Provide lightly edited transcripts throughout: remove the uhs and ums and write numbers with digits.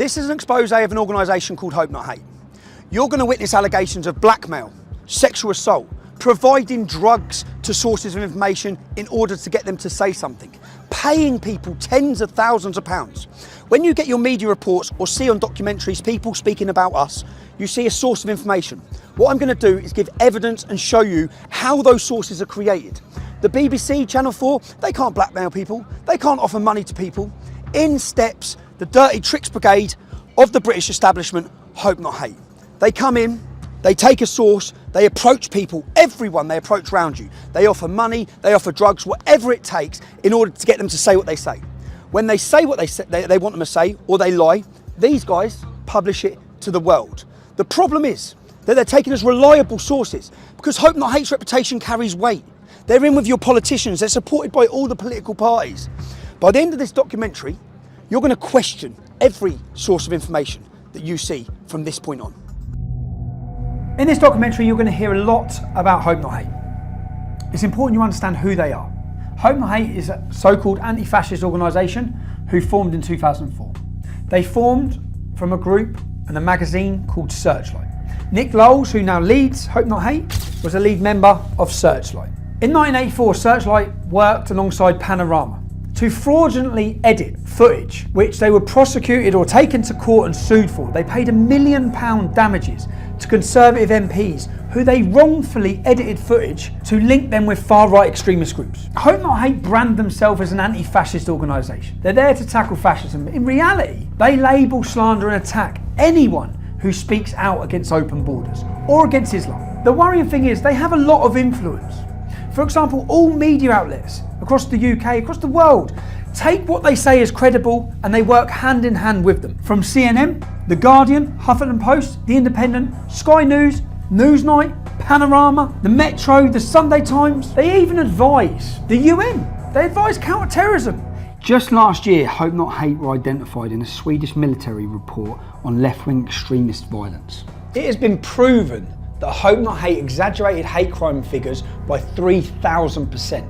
This is an expose of an organisation called Hope Not Hate. You're going to witness allegations of blackmail, sexual assault, providing drugs to sources of information in order to get them to say something, paying people tens of thousands of pounds. When you get your media reports or see on documentaries people speaking about us, you see a source of information. What I'm going to do is give evidence and show you how those sources are created. The BBC, Channel 4, they can't blackmail people, they can't offer money to people. In steps the dirty tricks brigade of the British establishment, Hope Not Hate. They come in, they take a source, they approach people, everyone they approach around you. They offer money, they offer drugs, whatever it takes in order to get them to say what they say. When they say what they want them to say, or they lie, these guys publish it to the world. The problem is that they're taken as reliable sources because Hope Not Hate's reputation carries weight. They're in with your politicians, they're supported by all the political parties. By the end of this documentary, you're going to question every source of information that you see from this point on. In this documentary, you're going to hear a lot about Hope Not Hate. It's important you understand who they are. Hope Not Hate is a so-called anti-fascist organisation who formed in 2004. They formed from a group and a magazine called Searchlight. Nick Lowles, who now leads Hope Not Hate, was a lead member of Searchlight. In 1984, Searchlight worked alongside Panorama to fraudulently edit footage which they were prosecuted or taken to court and sued for. They paid £1 million damages to Conservative MPs who they wrongfully edited footage to link them with far-right extremist groups. Hope Not Hate brand themselves as an anti-fascist organisation. They're there to tackle fascism. In reality, they label, slander and attack anyone who speaks out against open borders or against Islam. The worrying thing is they have a lot of influence. For example, all media outlets across the UK, across the world, take what they say as credible and they work hand in hand with them. From CNN, The Guardian, Huffington Post, The Independent, Sky News, Newsnight, Panorama, The Metro, The Sunday Times. They even advise the UN. They advise counter-terrorism. Just last year, Hope Not Hate were identified in a Swedish military report on left-wing extremist violence. It has been proven that Hope Not Hate exaggerated hate crime figures by 3,000%.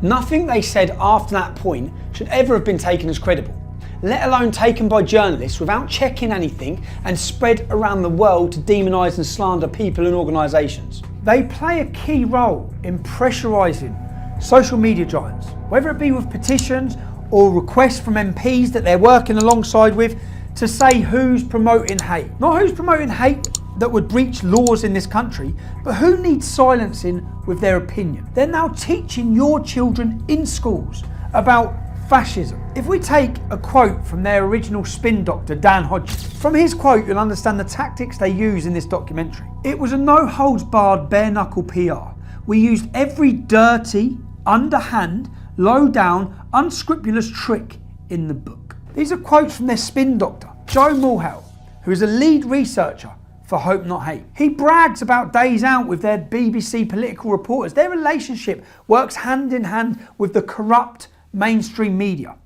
Nothing they said after that point should ever have been taken as credible, let alone taken by journalists without checking anything and spread around the world to demonise and slander people and organisations. They play a key role in pressurising social media giants, whether it be with petitions or requests from MPs that they're working alongside with to say who's promoting hate. Not who's promoting hate that would breach laws in this country, but who needs silencing with their opinion. They're now teaching your children in schools about fascism. If we take a quote from their original spin doctor, Dan Hodges, from his quote you'll understand the tactics they use in this documentary. It was a no-holds-barred, bare-knuckle PR. We used every dirty, underhand, low-down, unscrupulous trick in the book. These are quotes from their spin doctor, Joe Mulhall, who is a lead researcher for Hope Not Hate. He brags about days out with their BBC political reporters. Their relationship works hand in hand with the corrupt mainstream media.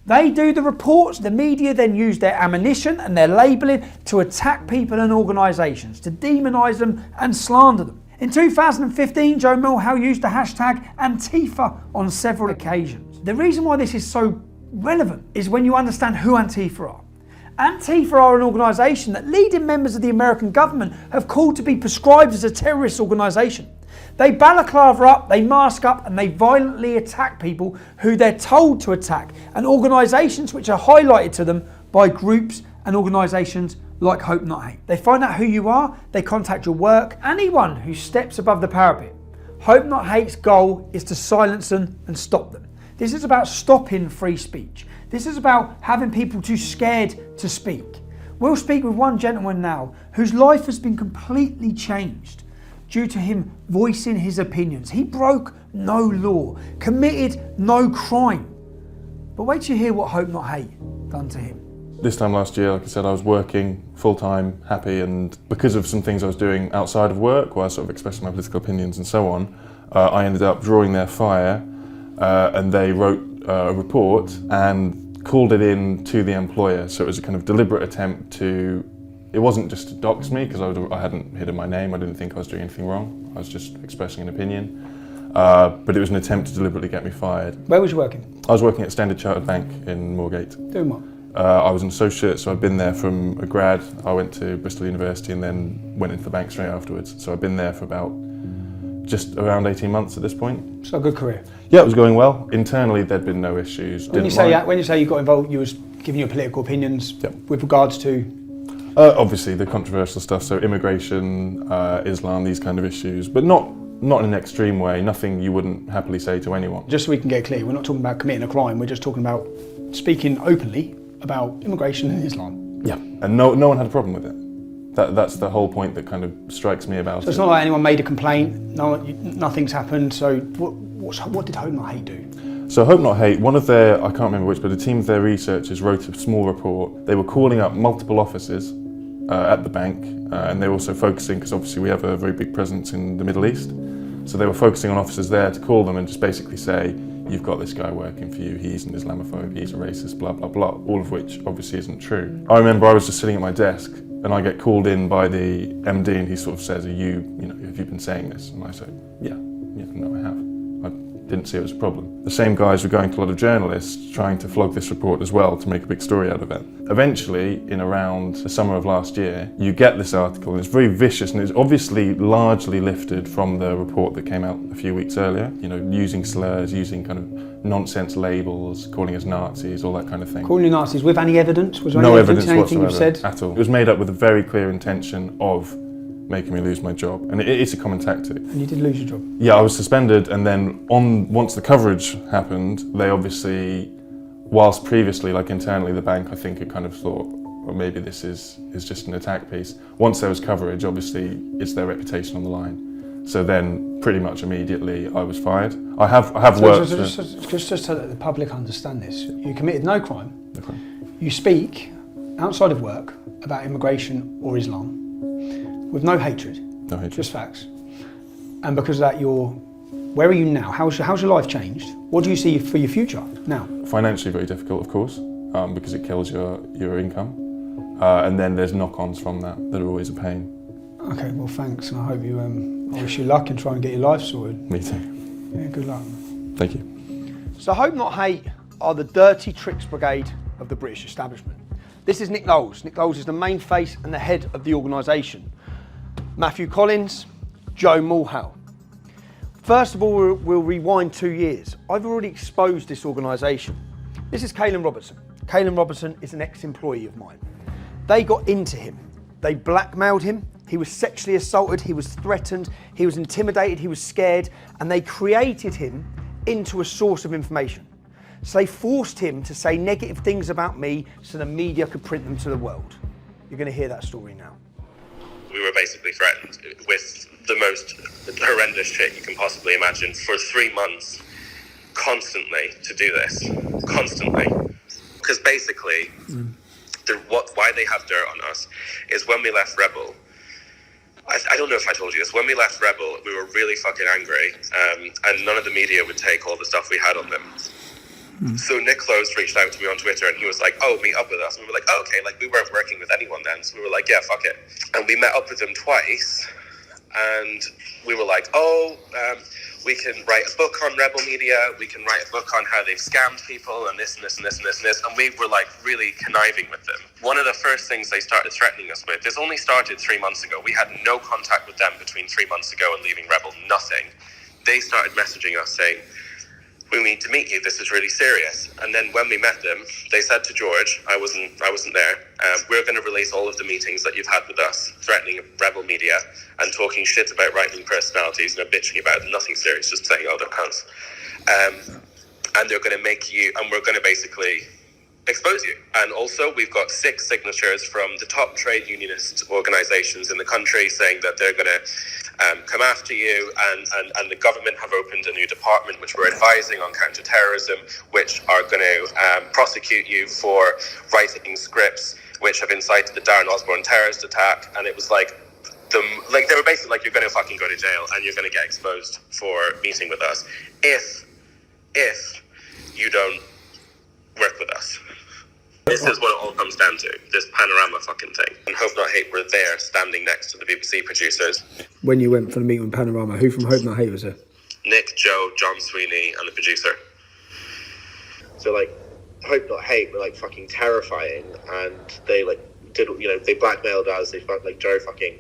They do the reports, the media then use their ammunition and their labelling to attack people and organisations, to demonise them and slander them. In 2015, Joe Mulhall used the hashtag Antifa on several occasions. The reason why this is so relevant is when you understand who Antifa are. Antifa are an organisation that leading members of the American government have called to be prescribed as a terrorist organisation. They balaclava up, they mask up and they violently attack people who they're told to attack and organisations which are highlighted to them by groups and organisations like Hope Not Hate. They find out who you are, they contact your work, anyone who steps above the parapet. Hope Not Hate's goal is to silence them and stop them. This is about stopping free speech. This is about having people too scared to speak. We'll speak with one gentleman now whose life has been completely changed due to him voicing his opinions. He broke no law, committed no crime. But wait till you hear what Hope Not Hate done to him. This time last year, like I said, I was working full-time, happy, and because of some things I was doing outside of work, where I was sort of expressing my political opinions and so on, I ended up drawing their fire, and they wrote a report and called it in to the employer. So it was a kind of deliberate attempt to, it wasn't just to dox me, because I hadn't hidden my name, I didn't think I was doing anything wrong, I was just expressing an opinion. But it was an attempt to deliberately get me fired. Where was you working? I was working at Standard Chartered Bank in Moorgate. Doing what? I was an associate, so I'd been there from a grad. I went to Bristol University and then went into the bank straight afterwards. So I'd been there for about just around 18 months at this point. So a good career. Yeah, it was going well. Internally, there'd been no issues. When you say you got involved, you was giving your political opinions with regards to? Obviously, the controversial stuff, so immigration, Islam, these kind of issues, but not in an extreme way, nothing you wouldn't happily say to anyone. Just so we can get clear, we're not talking about committing a crime, we're just talking about speaking openly about immigration and Islam. Yeah, and no one had a problem with it. That's the whole point that kind of strikes me about it. So it's not like anyone made a complaint, nothing's happened, so what did Hope Not Hate do? So Hope Not Hate, one of their, I can't remember which, but a team of their researchers wrote a small report. They were calling up multiple offices at the bank, and they were also focusing, because obviously we have a very big presence in the Middle East, so they were focusing on officers there to call them and just basically say, you've got this guy working for you, he's an Islamophobe, he's a racist, blah, blah, blah, all of which obviously isn't true. I remember I was just sitting at my desk and I get called in by the MD and he sort of says, have you been saying this? And I say, yeah, no, I have. I didn't see it as a problem. The same guys were going to a lot of journalists trying to flog this report as well to make a big story out of it. Eventually, in around the summer of last year, you get this article and it's very vicious and it's obviously largely lifted from the report that came out a few weeks earlier, using slurs, using kind of nonsense labels, calling us Nazis, all that kind of thing. Calling you Nazis with any evidence? Was there no any evidence anything whatsoever you've said? At all. It was made up with a very clear intention of making me lose my job, and it's a common tactic. And you did lose your job? Yeah, I was suspended, and then once the coverage happened, they obviously, whilst previously, like internally, the bank, I think, had kind of thought, well, maybe this is just an attack piece. Once there was coverage, obviously, it's their reputation on the line. So then, pretty much immediately, I was fired. I have worked. Just so that the public understand this, you committed no crime. No crime. You speak outside of work about immigration or Islam with no hatred. No hatred. Just facts. And because of that, where are you now? How's your life changed? What do you see for your future now? Financially, very difficult, of course, because it kills your income. And then there's knock-ons from that are always a pain. Okay, well, thanks, and I hope you. I wish you luck in trying to get your life sorted. Me too. Yeah, good luck. Thank you. So Hope Not Hate are the dirty tricks brigade of the British establishment. This is Nick Knowles. Nick Knowles is the main face and the head of the organisation. Matthew Collins, Joe Mulhall. First of all, we'll rewind 2 years. I've already exposed this organisation. This is Caelan Robertson. Caelan Robertson is an ex-employee of mine. They got into him. They blackmailed him. He was sexually assaulted. He was threatened. He was intimidated. He was scared. And they created him into a source of information. So they forced him to say negative things about me so the media could print them to the world. You're going to hear that story now. We were basically threatened with the most horrendous shit you can possibly imagine for 3 months, constantly, to do this. Constantly. Because basically, why they have dirt on us is when we left Rebel, I don't know if I told you this, when we left Rebel, we were really fucking angry, and none of the media would take all the stuff we had on them. So Nick Close reached out to me on Twitter and he was like, oh, meet up with us. And we were like, oh, okay, like we weren't working with anyone then. So we were like, yeah, fuck it. And we met up with them twice and we were like, we can write a book on Rebel Media. We can write a book on how they've scammed people and this and this and this and this and this. And we were like really conniving with them. One of the first things they started threatening us with, this only started 3 months ago. We had no contact with them between 3 months ago and leaving Rebel, nothing. They started messaging us saying, we need to meet you, this is really serious. And then when we met them, they said to George, I wasn't there, we're going to release all of the meetings that you've had with us, threatening Rebel Media and talking shit about right-wing personalities, bitching about them, nothing serious, just saying, oh, they're cunts. And they're going to make you, and we're going to basically expose you. And also, we've got 6 signatures from the top trade unionist organisations in the country saying that they're going to come after you, and the government have opened a new department which we're advising on counter-terrorism, which are going to prosecute you for writing scripts which have incited the Darren Osborne terrorist attack. And it was like, they were basically like, you're going to fucking go to jail and you're going to get exposed for meeting with us if you don't work with us. This is what it all comes down to, this Panorama fucking thing. And Hope Not Hate were there, standing next to the BBC producers. When you went for the meeting with Panorama, who from Hope Not Hate was there? Nick, Joe, John Sweeney, and the producer. So, Hope Not Hate were like fucking terrifying, and they like did, you know, they blackmailed us. They felt like Joe fucking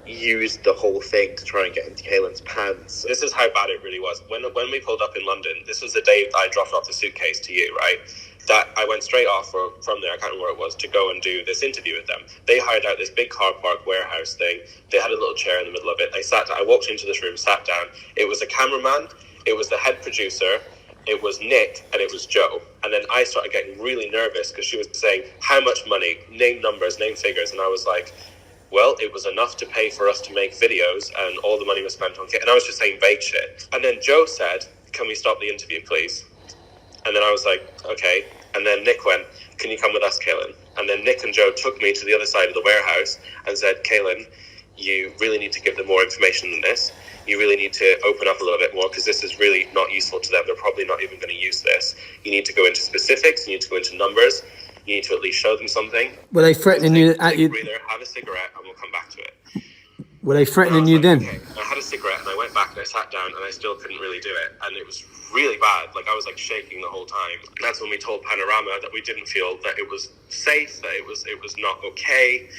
used the whole thing to try and get into Kaylin's pants. This is how bad it really was. When we pulled up in London, this was the day I dropped off the suitcase to you, right? That I went straight off from there, I can't remember where it was, to go and do this interview with them. They hired out this big car park warehouse thing. They had a little chair in the middle of it. I walked into this room, sat down. It was a cameraman, it was the head producer, it was Nick, and it was Joe. And then I started getting really nervous because she was saying, how much money, name numbers, name figures. And I was like, well, it was enough to pay for us to make videos, and all the money was spent on kit. And I was just saying vague shit. And then Joe said, can we stop the interview, please? And then I was like, okay. And then Nick went, can you come with us, Kaylin? And then Nick and Joe took me to the other side of the warehouse and said, Kaylin, you really need to give them more information than this. You really need to open up a little bit more, because this is really not useful to them. They're probably not even going to use this. You need to go into specifics. You need to go into numbers. You need to at least show them something. Were they threatening you at you? Breather, have a cigarette, and we'll come back to it. Were they threatening you then? Okay. I had a cigarette, and I went back and I sat down, and I still couldn't really do it, and it was really bad. Like, I was like shaking the whole time. That's when we told Panorama that we didn't feel that it was safe, that it was not okay,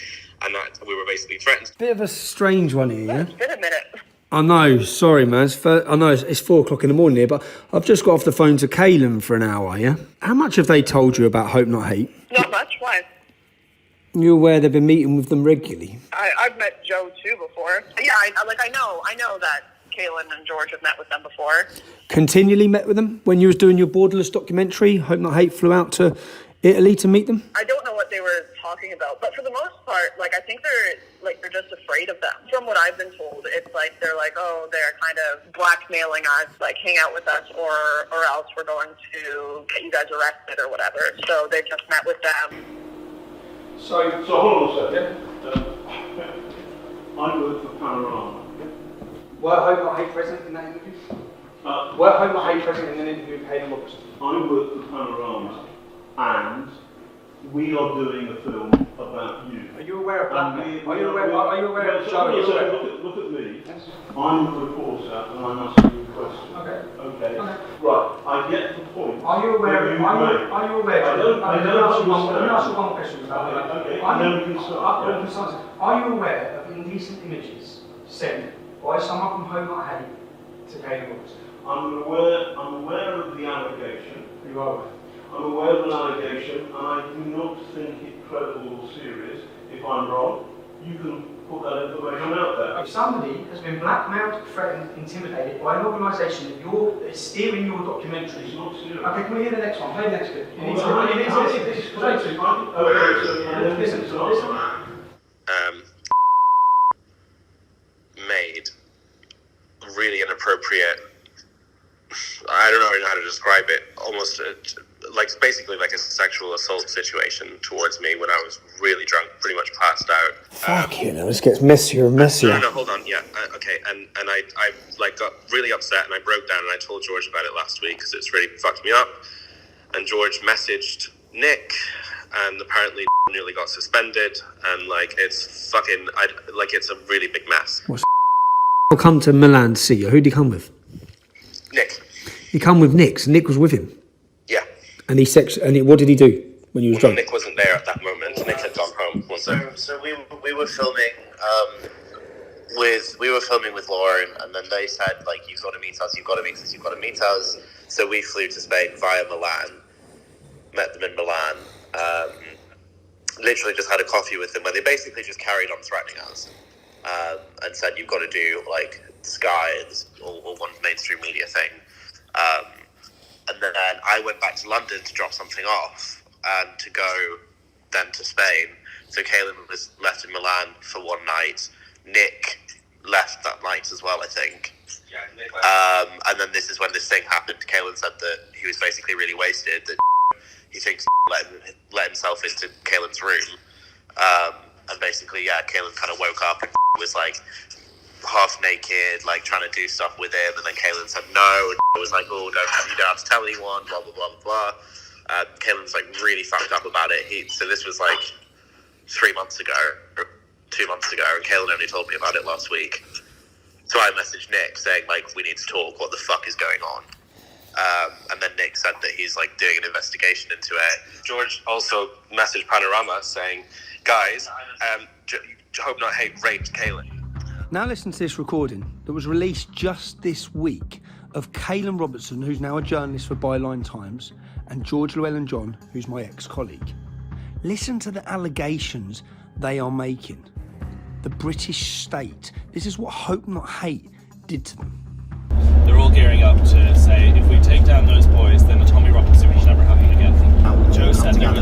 and that we were basically threatened. Bit of a strange one here, yeah? It's been a minute. I know, sorry, man. I know it's 4 o'clock in the morning here, but I've just got off the phone to Kaylin for an hour, yeah? How much have they told you about Hope Not Hate? Not much. Why? You're aware they've been meeting with them regularly? I've met Joe too before. Yeah, I know that Kaylin and George have met with them before. Continually met with them? When you was doing your Borderless documentary, Hope Not Hate flew out to Italy to meet them? I don't know what they were talking about, but for the most part, like, I think they're just afraid of them. From what I've been told, it's like they're like, oh, they're kind of blackmailing us, like, hang out with us, or else we're going to get you guys arrested or whatever. So they just met with them. So hold on a second. I work for Panorama. Were Hope Not Hate present in that interview? Were Hope Not Hate present in an interview with Kaylin Robertson? I work for Panorama, and we are doing a film about you. Are you aware of blackmail? Are you aware of Joe? Look at me. Yes. I'm a reporter, and I'm asking you a question. Okay. Right. I get the point. Are you aware? Let me ask you one question about that. Okay. Then we can start. Are you aware of indecent images sent by someone from Hope Not Hate to Kaylin Robertson? I'm aware of the allegation. You are aware. I'm aware of an allegation, and I do not think it credible or serious. If I'm wrong, you can put that information out there. If somebody has been blackmailed, threatened, intimidated by an organisation that is steering your documentary. It's not serious. Okay, can we hear the next one? Play the next bit. Made really inappropriate, I don't know how to describe it, almost basically like a sexual assault situation towards me when I was really drunk, pretty much passed out. Fuck you know, this gets messier and messier. No, hold on, yeah, okay, and I got really upset and I broke down and I told George about it last week because it's really fucked me up, and George messaged Nick, and apparently nearly got suspended, and it's fucking, it's a really big mess. I'll come to Milan to see you. Who'd he come with? Nick. He come with Nick, so Nick was with him. Yeah. And what did he do when you was drunk? Nick wasn't there at that moment. Nick had gone home. So we were filming with Lauren, and then they said you've got to meet us. So we flew to Spain via Milan, met them in Milan, literally just had a coffee with them where they basically just carried on threatening us, and said you've got to do Sky or one mainstream media thing. And then I went back to London to drop something off and to go then to Spain. So Kaylin was left in Milan for one night. Nick left that night as well, I think. Yeah, Nick left. And then this is when this thing happened. Kaylin said that he was basically really wasted, that he thinks let himself into Kaylin's room. And basically, Kaylin kind of woke up and was half naked, trying to do stuff with him, and then Kaylin said no, and I was like, oh, you don't have to tell anyone, blah blah blah blah blah. Kaylin's really fucked up about it. So this was 3 months ago, or 2 months ago, and Kaylin only told me about it last week. So I messaged Nick saying we need to talk. What the fuck is going on? And then Nick said that he's like doing an investigation into it. George also messaged Panorama saying, guys, Hope Not Hate raped Kaylin. Now listen to this recording that was released just this week of Kaylin Robertson, who's now a journalist for Byline Times, and George Llewellyn-John, who's my ex-colleague. Listen to the allegations they are making. The British state. This is what Hope Not Hate did to them. They're all gearing up to say, if we take down those boys, then the Tommy Robinson will never happen again. Joe said there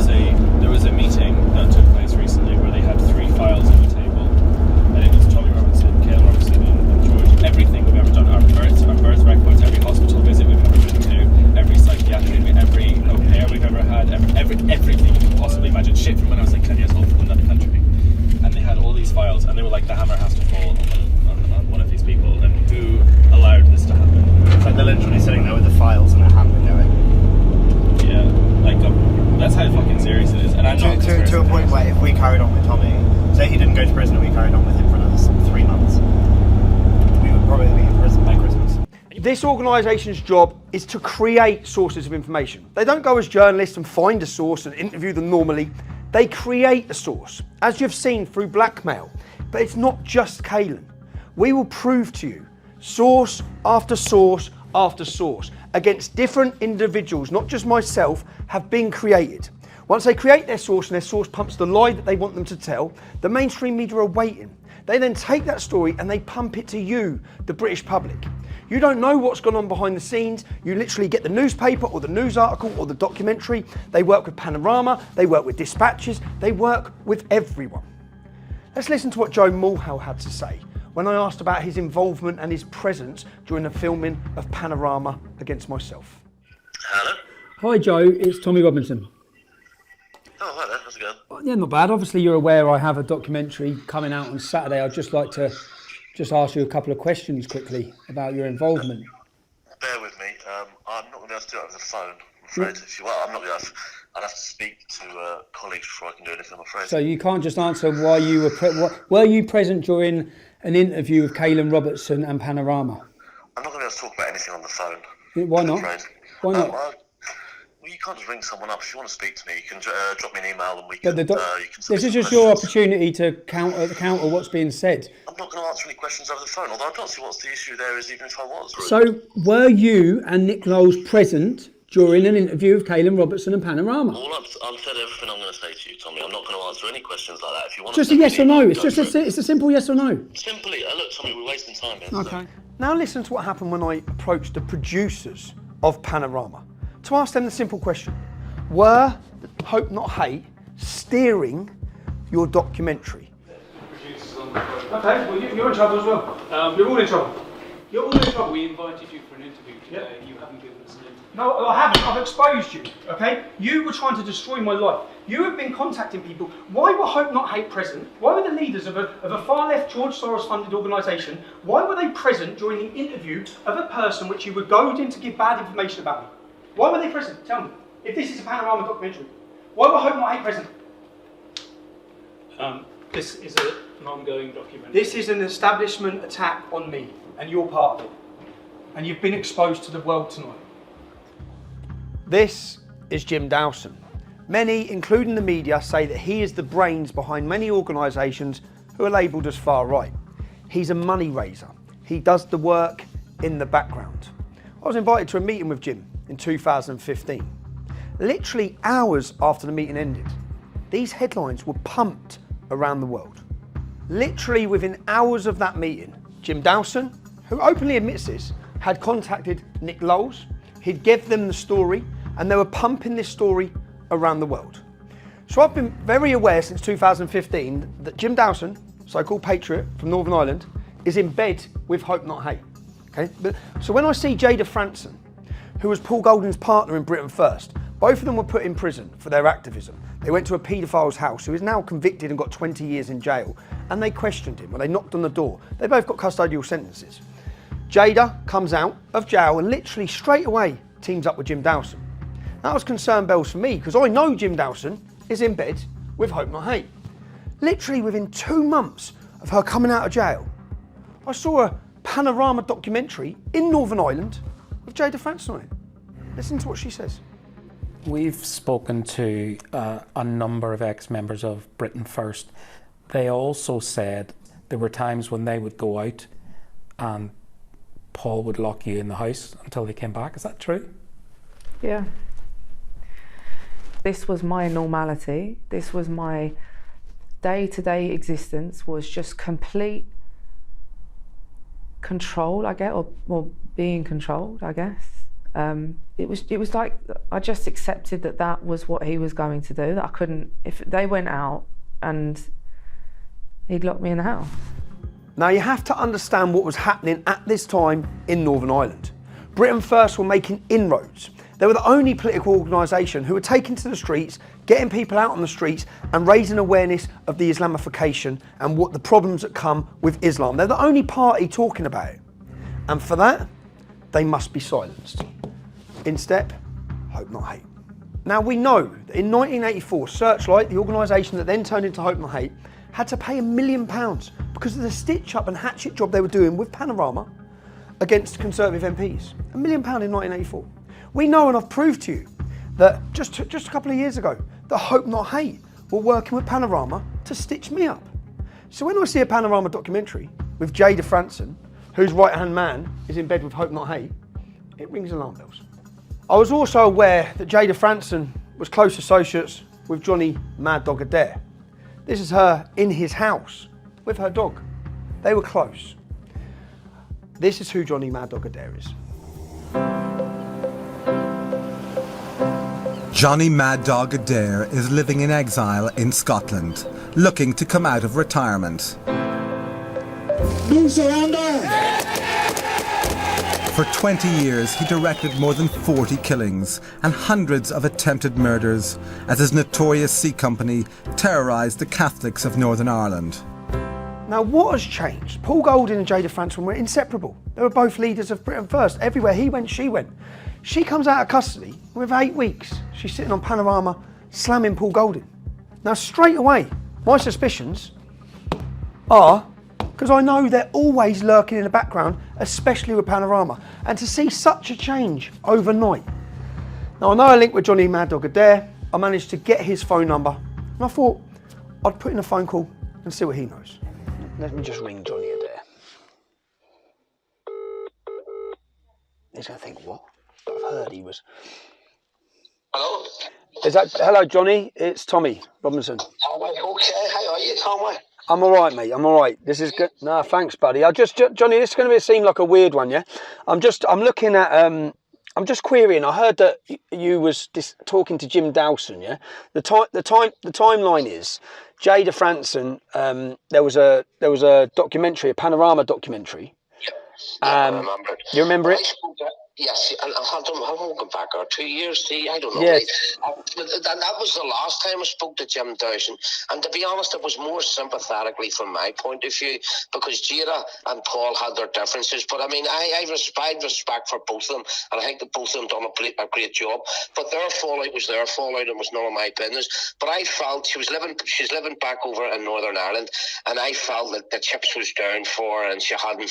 was a meeting that took place recently where they had 3 files on the table, and it was Tommy Robinson, Kaylin Robinson, and George. Everything we've ever done, our birth records, every hospital visit we've ever been to, every psychiatric, every au pair we've ever had, everything you can possibly imagine. Shit from when I was like 10 years old from another country. And they had all these files, and they were like, the hammer has to fall on one of these people, and who allowed this to happen? It's like they're literally sitting there with the files and a hammer going. Yeah, like that's how fucking serious it is. And I'm not to a point where if we carried on with Tommy, say he didn't go to prison and we carried on with him for another 3 months, we would probably be in prison by Christmas. This organisation's job is to create sources of information. They don't go as journalists and find a source and interview them normally. They create a source, as you've seen through blackmail. But it's not just Kaylin. We will prove to you, source after source after source, against different individuals, not just myself, have been created. Once they create their source and their source pumps the lie that they want them to tell, the mainstream media are waiting. They then take that story and they pump it to you, the British public. You don't know what's gone on behind the scenes. You literally get the newspaper or the news article or the documentary. They work with Panorama, they work with Dispatches, they work with everyone. Let's listen to what Joe Mulhall had to say when I asked about his involvement and his presence during the filming of Panorama against myself. Hello? Hi Joe, it's Tommy Robinson. Oh, hi there, how's it going? Yeah, not bad. Obviously you're aware I have a documentary coming out on Saturday. I'd just like to ask you a couple of questions quickly about your involvement. Bear with me, I'm not going to be able to do it over the phone, I'm afraid. If you are, I'm not going to have, I'd have to speak to colleagues before I can do anything, I'm afraid. So you can't just answer why you were you present during an interview with Kaylin Robertson and Panorama? I'm not going to be able to talk about anything on the phone. Why not? Why not? Well, you can't just ring someone up. If you want to speak to me, you can drop me an email and we But can. this is just your opportunity to counter what's being said. I'm not going to answer any questions over the phone, although I don't see what's the issue there is, even if I was. Really. So were you and Nick Knowles present during an interview with Kaylin Robertson and Panorama? I've said everything I'm going to say to you, Tommy. I'm not going to answer any questions like that. If you want Just to a yes or no. It's just it's it's a simple yes or no. Simply, look, Tommy, we're wasting time here. Okay. Now listen to what happened when I approached the producers of Panorama to ask them the simple question: were Hope Not Hate steering your documentary? Okay, well you're in trouble as well. You're all in trouble. You're all in trouble. We invited you for an interview today. You haven't given us an interview. No, I haven't. I've exposed you, okay? You were trying to destroy my life. You have been contacting people. Why were Hope Not Hate present? Why were the leaders of a far-left George Soros-funded organisation, why were they present during the interview of a person which you were goading to give bad information about me? Why were they present? Tell me. If this is a Panorama documentary, why were Hope Not Hate present? This is an ongoing documentary. This is an establishment attack on me, and you're part of it. And you've been exposed to the world tonight. This is Jim Dawson. Many, including the media, say that he is the brains behind many organisations who are labelled as far right. He's a money raiser. He does the work in the background. I was invited to a meeting with Jim in 2015. Literally hours after the meeting ended, these headlines were pumped around the world. Literally within hours of that meeting, Jim Dawson, who openly admits this, had contacted Nick Knowles. He'd give them the story, and they were pumping this story around the world. So I've been very aware since 2015 that Jim Dawson, so-called patriot from Northern Ireland, is in bed with Hope Not Hate. Okay? So when I see Jada Franson, who was Paul Golding's partner in Britain First, both of them were put in prison for their activism. They went to a paedophile's house who is now convicted and got 20 years in jail, and they questioned him, or they knocked on the door. They both got custodial sentences. Jada comes out of jail and literally straight away teams up with Jim Dawson. That was concern bells for me, because I know Jim Dawson is in bed with Hope Not Hate. Literally within 2 months of her coming out of jail, I saw a Panorama documentary in Northern Ireland with Jada Franson on it. Listen to what she says. We've spoken to a number of ex-members of Britain First. They also said there were times when they would go out and Paul would lock you in the house until they came back. Is that true? Yeah. This was my normality. This was my day-to-day existence, was just complete control, I guess, or being controlled, I guess. It was like I just accepted that was what he was going to do, that I couldn't, if they went out and he'd lock me in the house. Now you have to understand what was happening at this time in Northern Ireland. Britain First were making inroads. They were the only political organisation who were taking to the streets, getting people out on the streets and raising awareness of the Islamification and what the problems that come with Islam. They're the only party talking about it. And for that, they must be silenced. In step, Hope Not Hate. Now we know that in 1984, Searchlight, the organisation that then turned into Hope Not Hate, had to pay £1 million because of the stitch-up and hatchet job they were doing with Panorama against Conservative MPs. £1 million in 1984. We know, and I've proved to you, that just a couple of years ago, that Hope Not Hate were working with Panorama to stitch me up. So when I see a Panorama documentary with Jada Franson, whose right-hand man is in bed with Hope Not Hate, it rings alarm bells. I was also aware that Jada Franson was close associates with Johnny Mad Dog Adair. This is her in his house with her dog. They were close. This is who Johnny Mad Dog Adair is. Johnny Mad Dog Adair is living in exile in Scotland, looking to come out of retirement. No surrender! For 20 years, he directed more than 40 killings and hundreds of attempted murders as his notorious C Company terrorised the Catholics of Northern Ireland. Now what has changed? Paul Golding and Jada Franson were inseparable. They were both leaders of Britain First. Everywhere he went, she went. She comes out of custody with 8 weeks. She's sitting on Panorama slamming Paul Golding. Now straight away, my suspicions are, because I know they're always lurking in the background, especially with Panorama, and to see such a change overnight. Now I know I linked with Johnny Mad Dog Adair. I managed to get his phone number, and I thought I'd put in a phone call and see what he knows. Let me just ring Johnny Adair. He's going to think, what? I've heard he was... Hello? Hello, Johnny? It's Tommy Robinson. Oh, okay. How are you, Tommy? I'm all right, mate. I'm all right. This is good. No, thanks, buddy. Johnny, this is going to seem like a weird one, yeah? I'm looking at... I'm just querying. I heard that you was talking to Jim Dawson, yeah? The timeline is Jada Franson. There was a documentary, a Panorama documentary. Yeah, I remember it. You remember it? Yes, and how long back? Or 2 years? I don't know. Yes. That was the last time I spoke to Jim Dawson. And to be honest, it was more sympathetically from my point of view, because Jada and Paul had their differences. But I mean, I respect for both of them, and I think that both of them done a great job. But their fallout was their fallout, and was none of my business. But I felt she's living back over in Northern Ireland, and I felt that the chips was down for her, and she hadn't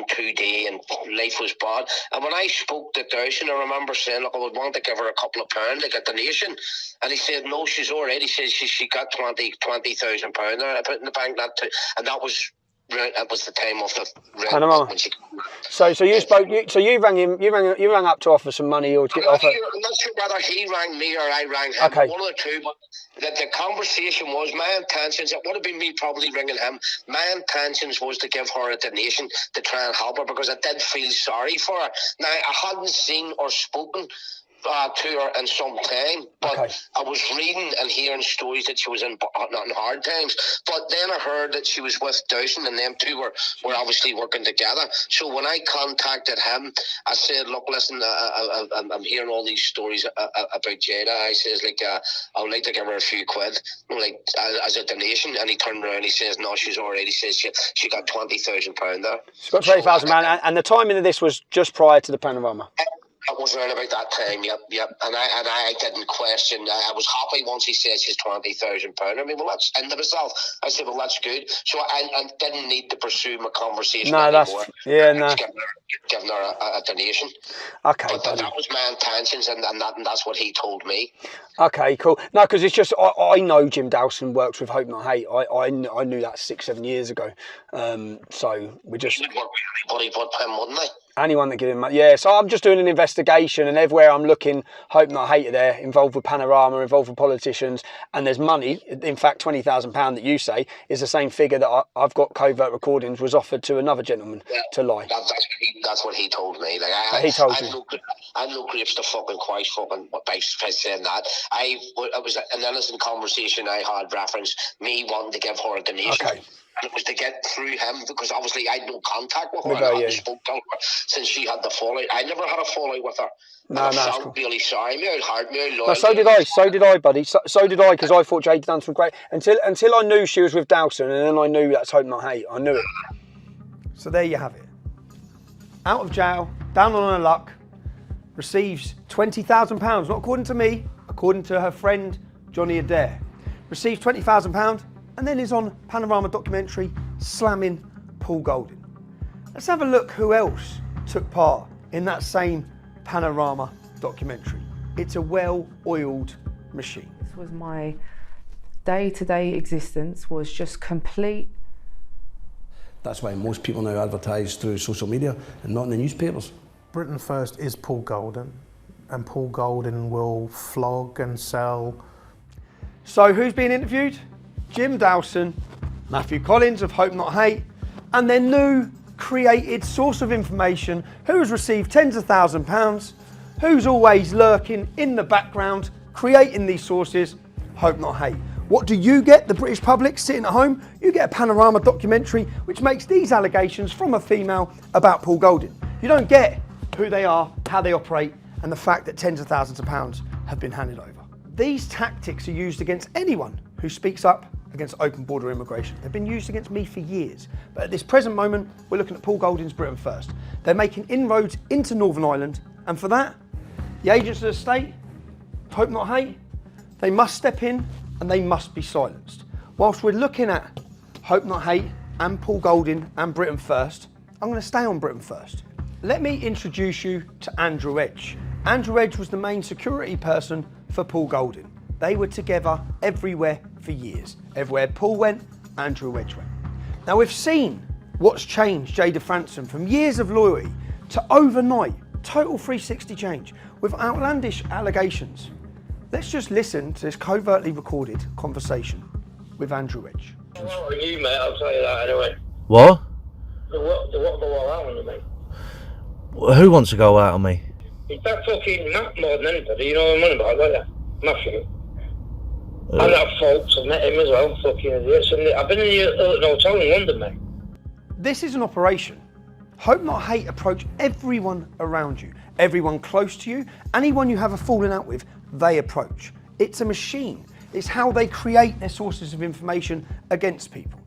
2D, and life was bad. And when I spoke to Dawson, I remember saying, look, I would want to give her a couple of pounds, like a donation. And he said, no, she's already, he says she got £20,000 there. I put in the bank, and that was the time of the Panama. So you rang him. You rang up to offer some money or to get offer. I'm not sure whether he rang me or I rang him. Okay. One of the two. But the conversation was, my intentions. It would have been me probably ringing him. My intentions was to give her a donation to try and help her, because I did feel sorry for her. Now I hadn't seen or spoken to her in some time, but okay. I was reading and hearing stories that she was in hard times. But then I heard that she was with Dawson, and them two were obviously working together. So when I contacted him, I said, look, listen, I'm hearing all these stories about Jada. I says, I would like to give her a few quid, as a donation. And he turned around and he says, no, she's already, says she got £20,000 there. She's got £20,000, and the timing of this was just prior to the Panorama. It was around about that time, yep. And I didn't question. I was happy once he says she's £20,000. I mean, well, that's into myself. I said, well, that's good. So I didn't need to pursue my conversation anymore. Giving her a donation. Okay, but that was my intentions, and that's what he told me. Okay, cool. No, because it's just I know Jim Dawson works with Hope Not Hate. I knew that 6-7 years ago. So we just. He would work with anybody but him, wouldn't they? Anyone that give him, yeah. So I'm just doing an investigation, and everywhere I'm looking, Hope Not Hate are there, involved with Panorama, involved with politicians, and there's money. In fact, £20,000 that you say is the same figure that I've got covert recordings was offered to another gentleman to lie. That's what he told me. Like he told you. I'm no grapes to fucking quite fucking by saying that. It was an innocent conversation I had referenced me wanting to give her a donation. Okay. And it was to get through him because obviously I had no contact with her. I hadn't spoke to her since she had the fallout. I never had a fallout with her. No, I felt really sorry. Me out hard, me out loyal. No, so did I, buddy. So did I, because I thought Jade done some great until I knew she was with Dawson, and then I knew that's Hope Not Hate. I knew it. So there you have it. Out of jail, down on her luck, receives £20,000. Not according to me, according to her friend Johnny Adair. Receives £20,000. And then is on Panorama documentary slamming Paul Golding. Let's have a look who else took part in that same Panorama documentary. It's a well-oiled machine. This was my day-to-day existence, was just complete. That's why most people now advertise through social media and not in the newspapers. Britain First is Paul Golding, and Paul Golding will flog and sell. So who's being interviewed? Jim Dawson, Matthew Collins of Hope Not Hate, and their new created source of information who has received tens of thousands of pounds, who's always lurking in the background, creating these sources, Hope Not Hate. What do you get, the British public, sitting at home? You get a Panorama documentary which makes these allegations from a female about Paul Golding. You don't get who they are, how they operate, and the fact that tens of thousands of pounds have been handed over. These tactics are used against anyone who speaks up against open border immigration. They've been used against me for years. But at this present moment, we're looking at Paul Golding's Britain First. They're making inroads into Northern Ireland, and for that, the agents of the state, Hope Not Hate, they must step in and they must be silenced. Whilst we're looking at Hope Not Hate and Paul Golding and Britain First, I'm going to stay on Britain First. Let me introduce you to Andrew Edge. Andrew Edge was the main security person for Paul Golding. They were together everywhere for years. Everywhere Paul went, Andrew Edge went. Now we've seen what's changed Jada Franson from years of loyalty to overnight, total 360 change with outlandish allegations. Let's just listen to this covertly recorded conversation with Andrew Edge. What are you, mate? I'll tell you that anyway. What? The what go all out on me? Who wants to go out on me? It's that fucking Matt more than anybody, you know what I'm on about, don't you? Matthew. And that folks, I've met him as well, fucking idiots. And I've been in the hotel in London, mate. This is an operation. Hope Not Hate approach everyone around you, everyone close to you, anyone you have a falling out with, they approach. It's a machine. It's how they create their sources of information against people.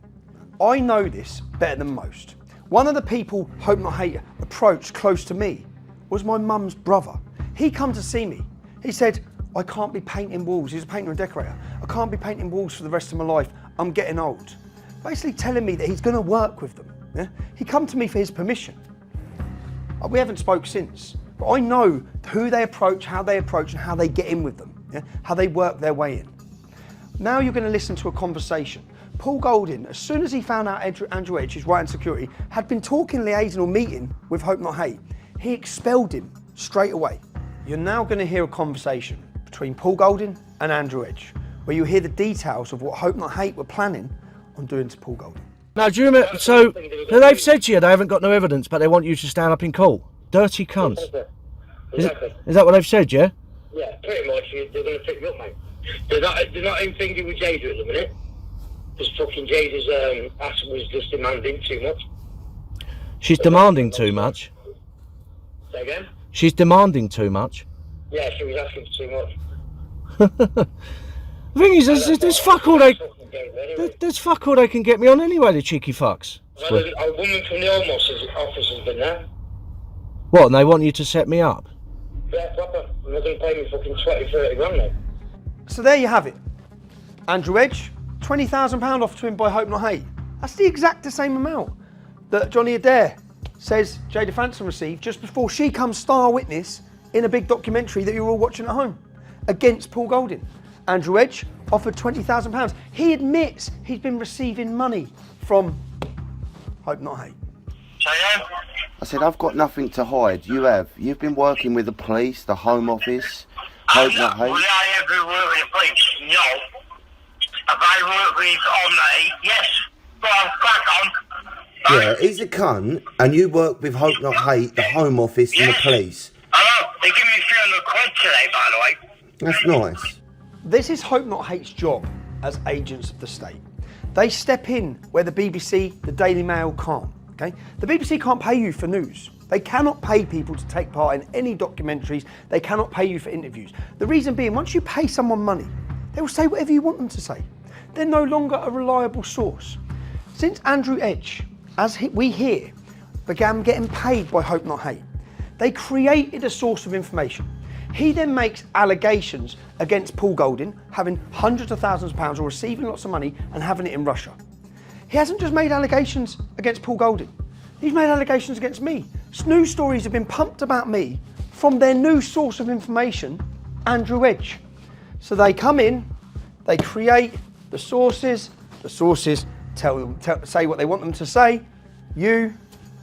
I know this better than most. One of the people Hope Not Hate approached close to me was my mum's brother. He come to see me. He said, I can't be painting walls. He's a painter and decorator. I can't be painting walls for the rest of my life. I'm getting old. Basically telling me that he's going to work with them. Yeah? He come to me for his permission. We haven't spoke since, but I know who they approach, and how they get in with them. Yeah? How they work their way in. Now you're going to listen to a conversation. Paul Golding, as soon as he found out Andrew Edge, his right-hand security, had been talking, liaising or meeting with Hope Not Hate, he expelled him straight away. You're now going to hear a conversation between Paul Golding and Andrew Edge, where you hear the details of what Hope Not Hate were planning on doing to Paul Golding. Now, do you remember, so they've said to you they haven't got no evidence, but they want you to stand up in court. Dirty cunts. Exactly. Is that what they've said, yeah? Yeah, pretty much. They're going to pick me up, mate. They're not even thinking with Jada at the minute. Because fucking Jada's ass was just demanding too much. She's demanding too much. Say again? She's demanding too much. Yeah, she was asking for too much. The thing is, there's fuck all they can get me on anyway, the cheeky fucks. Well, a woman from the Home Office has been there. What, and they want you to set me up? Yeah, proper. I'm not going to pay me fucking 20, 30 grand, mate. So there you have it. Andrew Edge, £20,000 offered to him by Hope Not Hate. That's the exact same amount that Johnny Adair says Jada Fanson received just before she comes star witness in a big documentary that you're all watching at home against Paul Golding. Andrew Edge offered £20,000. He admits he's been receiving money from Hope Not Hate. I said, I've got nothing to hide. You have. You've been working with the police, the Home Office, Hope Not Hate. Will I ever work with the police? No. Have I worked with Hope Not Hate? Yes. Go on, crack on. Yeah, he's a cunt, and you work with Hope Not Hate, the Home Office and the police. I know. They give me 300 quid today, by the way. That's nice. This is Hope Not Hate's job as agents of the state. They step in where the BBC, the Daily Mail can't. Okay? The BBC can't pay you for news. They cannot pay people to take part in any documentaries. They cannot pay you for interviews. The reason being, once you pay someone money, they will say whatever you want them to say. They're no longer a reliable source. Since Andrew Edge, we hear, began getting paid by Hope Not Hate, they created a source of information. He then makes allegations against Paul Golding, having hundreds of thousands of pounds or receiving lots of money and having it in Russia. He hasn't just made allegations against Paul Golding. He's made allegations against me. News stories have been pumped about me from their new source of information, Andrew Edge. So they come in, they create the sources say what they want them to say. You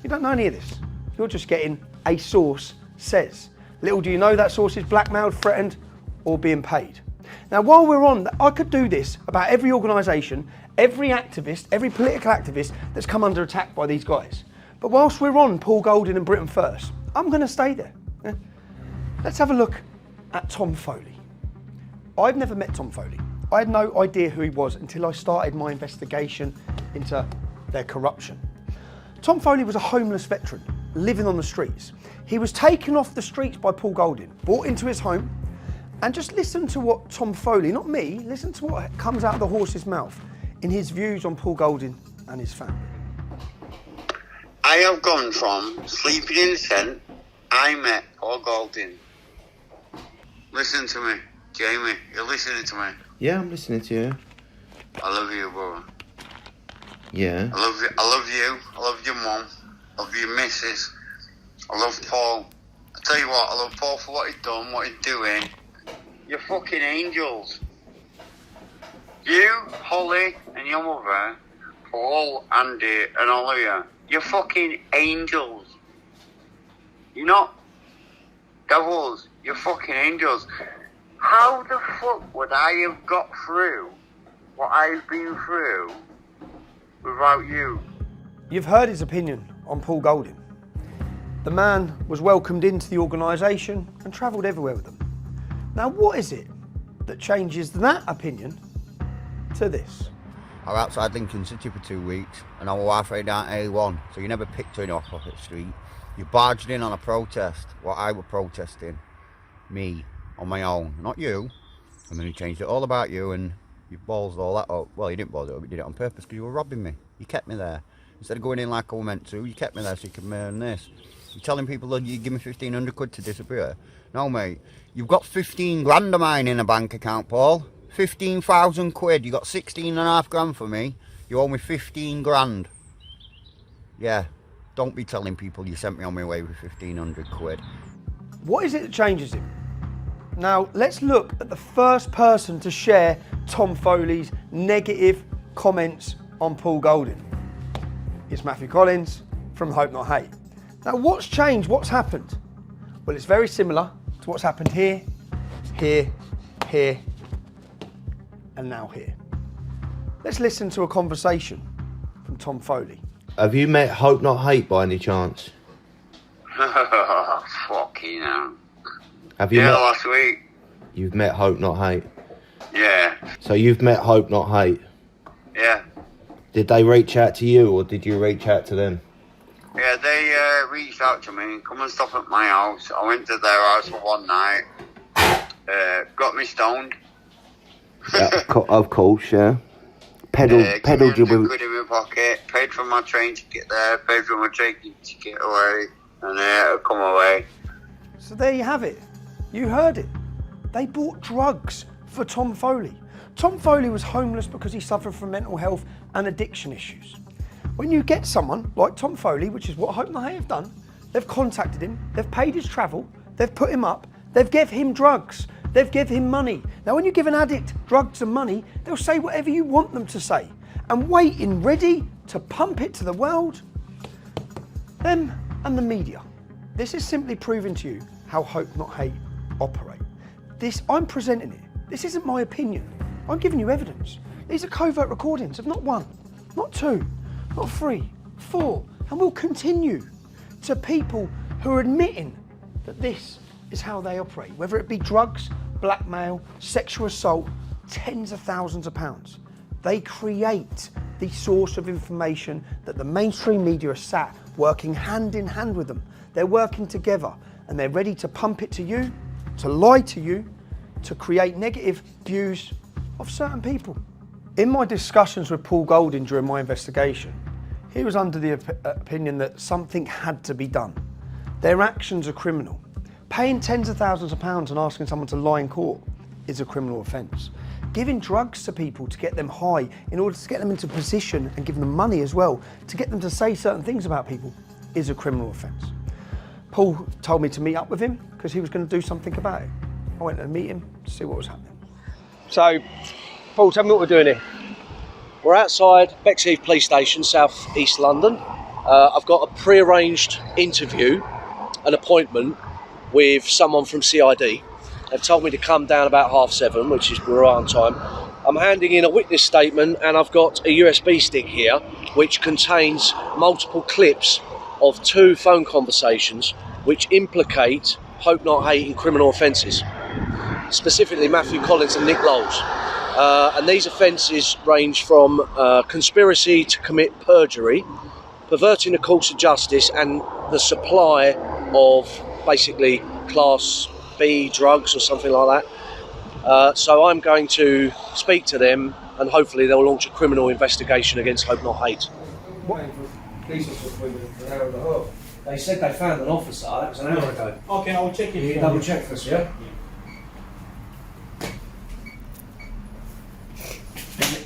don't know any of this. You're just getting a source says. Little do you know that source is blackmailed, threatened, or being paid. Now, while we're on, I could do this about every organisation, every activist, every political activist that's come under attack by these guys. But whilst we're on Paul Golding and Britain First, I'm going to stay there. Yeah? Let's have a look at Tom Foley. I've never met Tom Foley. I had no idea who he was until I started my investigation into their corruption. Tom Foley was a homeless veteran living on the streets. He was taken off the streets by Paul Golding, brought into his home, and just listen to what Tom Foley, not me, listen to what comes out of the horse's mouth in his views on Paul Golding and his family. I have gone from sleeping in the tent, I met Paul Golding. Listen to me, Jamie, you're listening to me. Yeah, I'm listening to you. I love you, brother. Yeah. I love you, I love your mum, I love your missus. I love Paul. I tell you what, I love Paul for what he's done, what he's doing. You're fucking angels. You, Holly, and your mother, Paul, Andy, and all of you, you're fucking angels. You're not devils, you're fucking angels. How the fuck would I have got through what I've been through without you? You've heard his opinion on Paul Golding. The man was welcomed into the organisation and travelled everywhere with them. Now, what is it that changes that opinion to this? I was outside Lincoln City for 2 weeks and I was halfway down A1, so you never picked anyone off the street. You barged in on a protest, what I were protesting, me, on my own, not you. And then you changed it all about you and you ballsed all that up. Well, you didn't balls it up, you did it on purpose because you were robbing me. You kept me there. Instead of going in like I was meant to, you kept me there so you could earn this. You're telling people that you give me 1,500 quid to disappear. No, mate. You've got 15 grand of mine in a bank account, Paul. 15,000 quid. You got 16.5 grand for me. You owe me 15 grand. Yeah. Don't be telling people you sent me on my way with 1,500 quid. What is it that changes him? Now, let's look at the first person to share Tom Foley's negative comments on Paul Golding. It's Matthew Collins from Hope Not Hate. Now, what's changed? What's happened? Well, it's very similar to what's happened here, here, here, and now here. Let's listen to a conversation from Tom Foley. Have you met Hope Not Hate by any chance? Fucking hell. Have you Yeah, met? last week. You've met Hope Not Hate. Yeah. So you've met Hope Not Hate. Yeah. Did they reach out to you or did you reach out to them? Yeah, they reached out to me, come and stop at my house. I went to their house for one night. Got me stoned. Yeah, of course, yeah. Peddled you with... Quid in my pocket, paid for my train ticket there, paid for my train ticket away, and I come away. So there you have it. You heard it. They bought drugs for Tom Foley. Tom Foley was homeless because he suffered from mental health and addiction issues. When you get someone like Tom Foley, which is what Hope Not Hate have done, they've contacted him, they've paid his travel, they've put him up, they've give him drugs, they've give him money. Now when you give an addict drugs and money, they'll say whatever you want them to say. And waiting ready to pump it to the world, them and the media. This is simply proving to you how Hope Not Hate operate. I'm presenting it. This isn't my opinion. I'm giving you evidence. These are covert recordings of not one, not two, not three, four, and will continue to people who are admitting that this is how they operate, whether it be drugs, blackmail, sexual assault, tens of thousands of pounds. They create the source of information that the mainstream media are sat working hand in hand with them. They're working together and they're ready to pump it to you, to lie to you, to create negative views of certain people. In my discussions with Paul Golding during my investigation, he was under the opinion that something had to be done. Their actions are criminal. Paying tens of thousands of pounds and asking someone to lie in court is a criminal offence. Giving drugs to people to get them high in order to get them into position and give them money as well to get them to say certain things about people is a criminal offence. Paul told me to meet up with him because he was going to do something about it. I went to meet him to see what was happening. So, Paul, tell me what we're doing here. We're outside Bexley Police Station, South East London. I've got a pre-arranged interview, an appointment with someone from CID. They've told me to come down about 7:30, which is we're on time. I'm handing in a witness statement and I've got a USB stick here which contains multiple clips of 2 phone conversations which implicate Hope Not Hate in criminal offences, specifically Matthew Collins and Nick Lowles. And these offences range from conspiracy to commit perjury, perverting the course of justice, and the supply of basically Class B drugs or something like that. So I'm going to speak to them and hopefully they'll launch a criminal investigation against Hope Not Hate. They said they found an officer, that was an hour ago. Okay, I'll check it. You double check for us, yeah? Do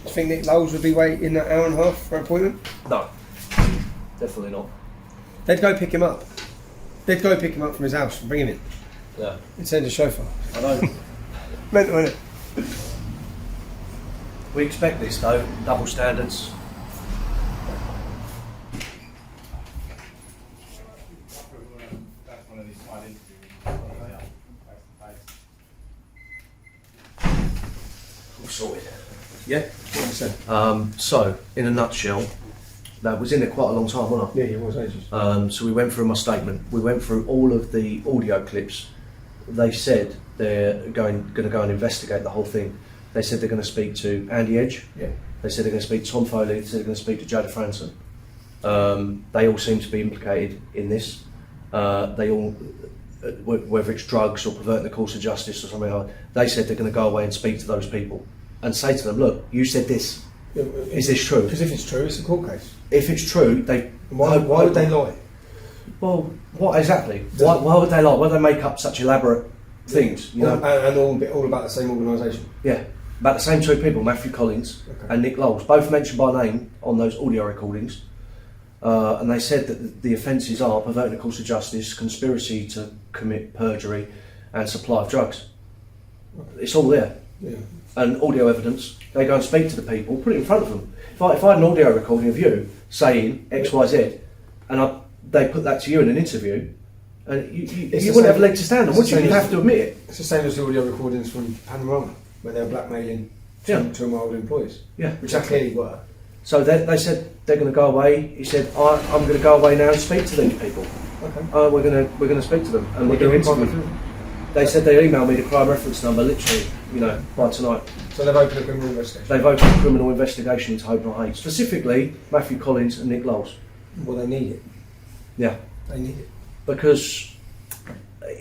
you think Nick Lowles would be waiting an hour and a half for an appointment? No, definitely not. They'd go pick him up. They'd go pick him up from his house and bring him in. Yeah. And send a chauffeur. I know. Mental, innit? We expect this though, double standards. All sorted. Yeah? What you say? So, in a nutshell, that was in there quite a long time, wasn't Yeah, he was ages. So we went through my statement. We went through all of the audio clips. They said they're going to go and investigate the whole thing. They said they're going to speak to Andy Edge. Yeah. They said they're going to speak to Tom Foley. They said they're going to speak to Jada Franson. They all seem to be implicated in this. They all, whether it's drugs or perverting the course of justice or something like that, they said they're going to go away and speak to those people and say to them, look, you said this. Is this true? Because if it's true, it's a court case. If it's true, they... Why would they lie? Well, what exactly? Why would they lie? Why do they make up such elaborate things? You know? And all about the same organisation? Yeah, about the same 2 people, Matthew Collins and Nick Lowles, both mentioned by name on those audio recordings. And they said that the offences are perverting the course of justice, conspiracy to commit perjury and supply of drugs. It's all there. Yeah. And audio evidence, they go and speak to the people, put it in front of them. If I had an audio recording of you saying X, Y, Z, and they put that to you in an interview, and you wouldn't have a leg to stand on, would you? You'd have to admit it. It's the same as the audio recordings from Panorama, where they were blackmailing two of my old employees. Yeah, which they clearly were. So they said they're going to go away. He said, I'm going to go away now and speak to these people. Okay. We're going to speak to them, and we're going to interview them. They said they emailed me the crime reference number, literally, by tonight. So they've opened a criminal investigation? They've opened a criminal investigation into Hope Not Hate, specifically Matthew Collins and Nick Lowles. Well, they need it. Yeah. They need it. Because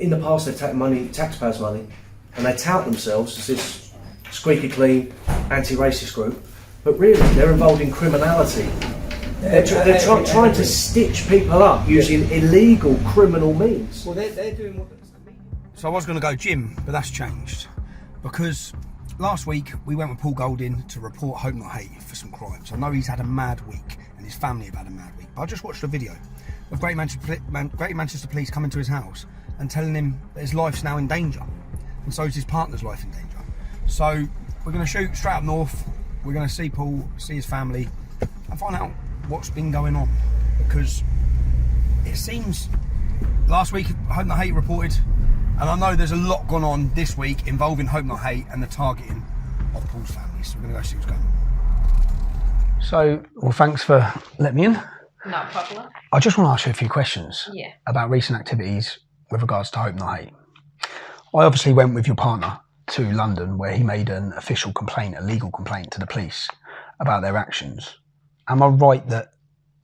in the past they've taken money, taxpayers' money, and they tout themselves as this squeaky clean, anti-racist group, but really they're involved in criminality. They're trying to stitch people up using illegal criminal means. Well, they're doing what... So I was going to go gym, but that's changed. Because last week we went with Paul Golding to report Hope Not Hate for some crimes. I know he's had a mad week and his family have had a mad week. But I just watched a video of Great Manchester Police coming to his house and telling him that his life's now in danger. And so is his partner's life in danger. So we're going to shoot straight up north. We're going to see Paul, see his family and find out what's been going on. Because it seems last week Hope Not Hate reported, and I know there's a lot gone on this week involving Hope Not Hate and the targeting of Paul's family. So we're going to go see what's going on. So, well, thanks for letting me in. Not a problem. I just want to ask you a few questions Yeah. about recent activities with regards to Hope Not Hate. I obviously went with your partner to London where he made an official complaint, a legal complaint to the police about their actions. Am I right that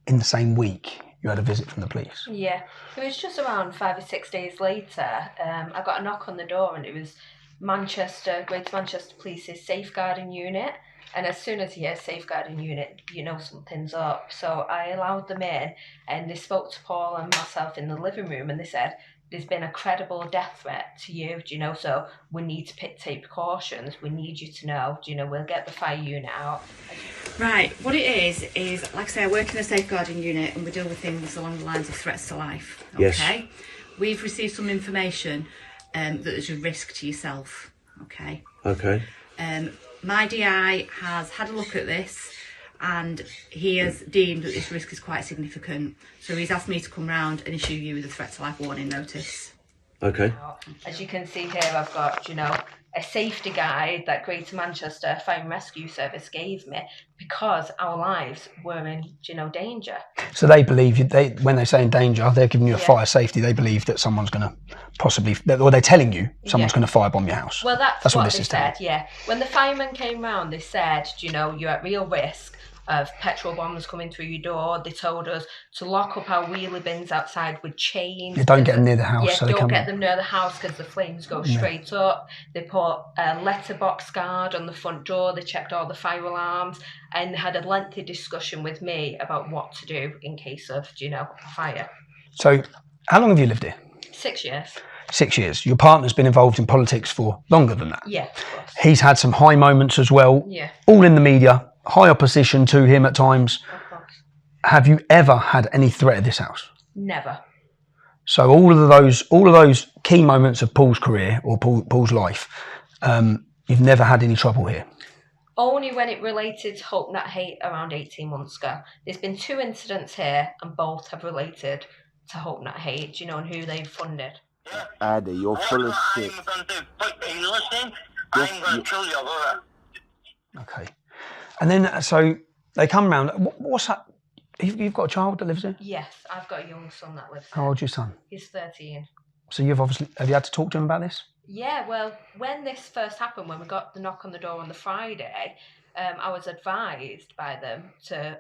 in the same week you had a visit from the police? Yeah, it was just around 5 or 6 days later. I got a knock on the door, and it was Greater Manchester Police's safeguarding unit. And as soon as you hear safeguarding unit, you know something's up. So I allowed them in, and they spoke to Paul and myself in the living room, and they said, there's been a credible death threat to you, so we need to take precautions. We need you to know, we'll get the fire unit out. Right, what it is, like I say, I work in a safeguarding unit and we deal with things along the lines of threats to life. Okay? Yes. We've received some information that there's a risk to yourself. Okay. Okay. My DI has had a look at this and he has deemed that this risk is quite significant. So he's asked me to come round and issue you with a threat to life warning notice. Okay. As you can see here, I've got, a safety guide that Greater Manchester Fire and Rescue Service gave me because our lives were in, danger. So they believe, when they say in danger, they're giving you a Yeah. fire safety. They believe that someone's going to possibly, or they're telling you someone's going to firebomb your house. Well, that's what what this they is telling. said, yeah. When the firemen came round, they said, you're at real risk of petrol bombs coming through your door. They told us to lock up our wheelie bins outside with chains. You don't get them near the house. Yeah, so they don't come get them near the house because the flames go Yeah. straight up. They put a letterbox guard on the front door. They checked all the fire alarms and they had a lengthy discussion with me about what to do in case of, a fire. So how long have you lived here? 6 years. 6 years. Your partner's been involved in politics for longer than that. Yeah, of course. He's had some high moments as well. Yeah. All in the media. High opposition to him at times. Of course. Have you ever had any threat of this house? Never. So all of those key moments of Paul's career or Paul's life, you've never had any trouble here. Only when it related to Hope Not Hate around 18 months ago. There's been 2 incidents here and both have related to Hope Not Hate, and who they've funded. Addy, you're full of shit. I'm going to kill your brother. Okay. And then, so they come round. What's that? You've got a child that lives here? Yes, I've got a young son that lives How there. old's your son? He's 13. So have you had to talk to him about this? Yeah, well, when this first happened, when we got the knock on the door on the Friday, I was advised by them to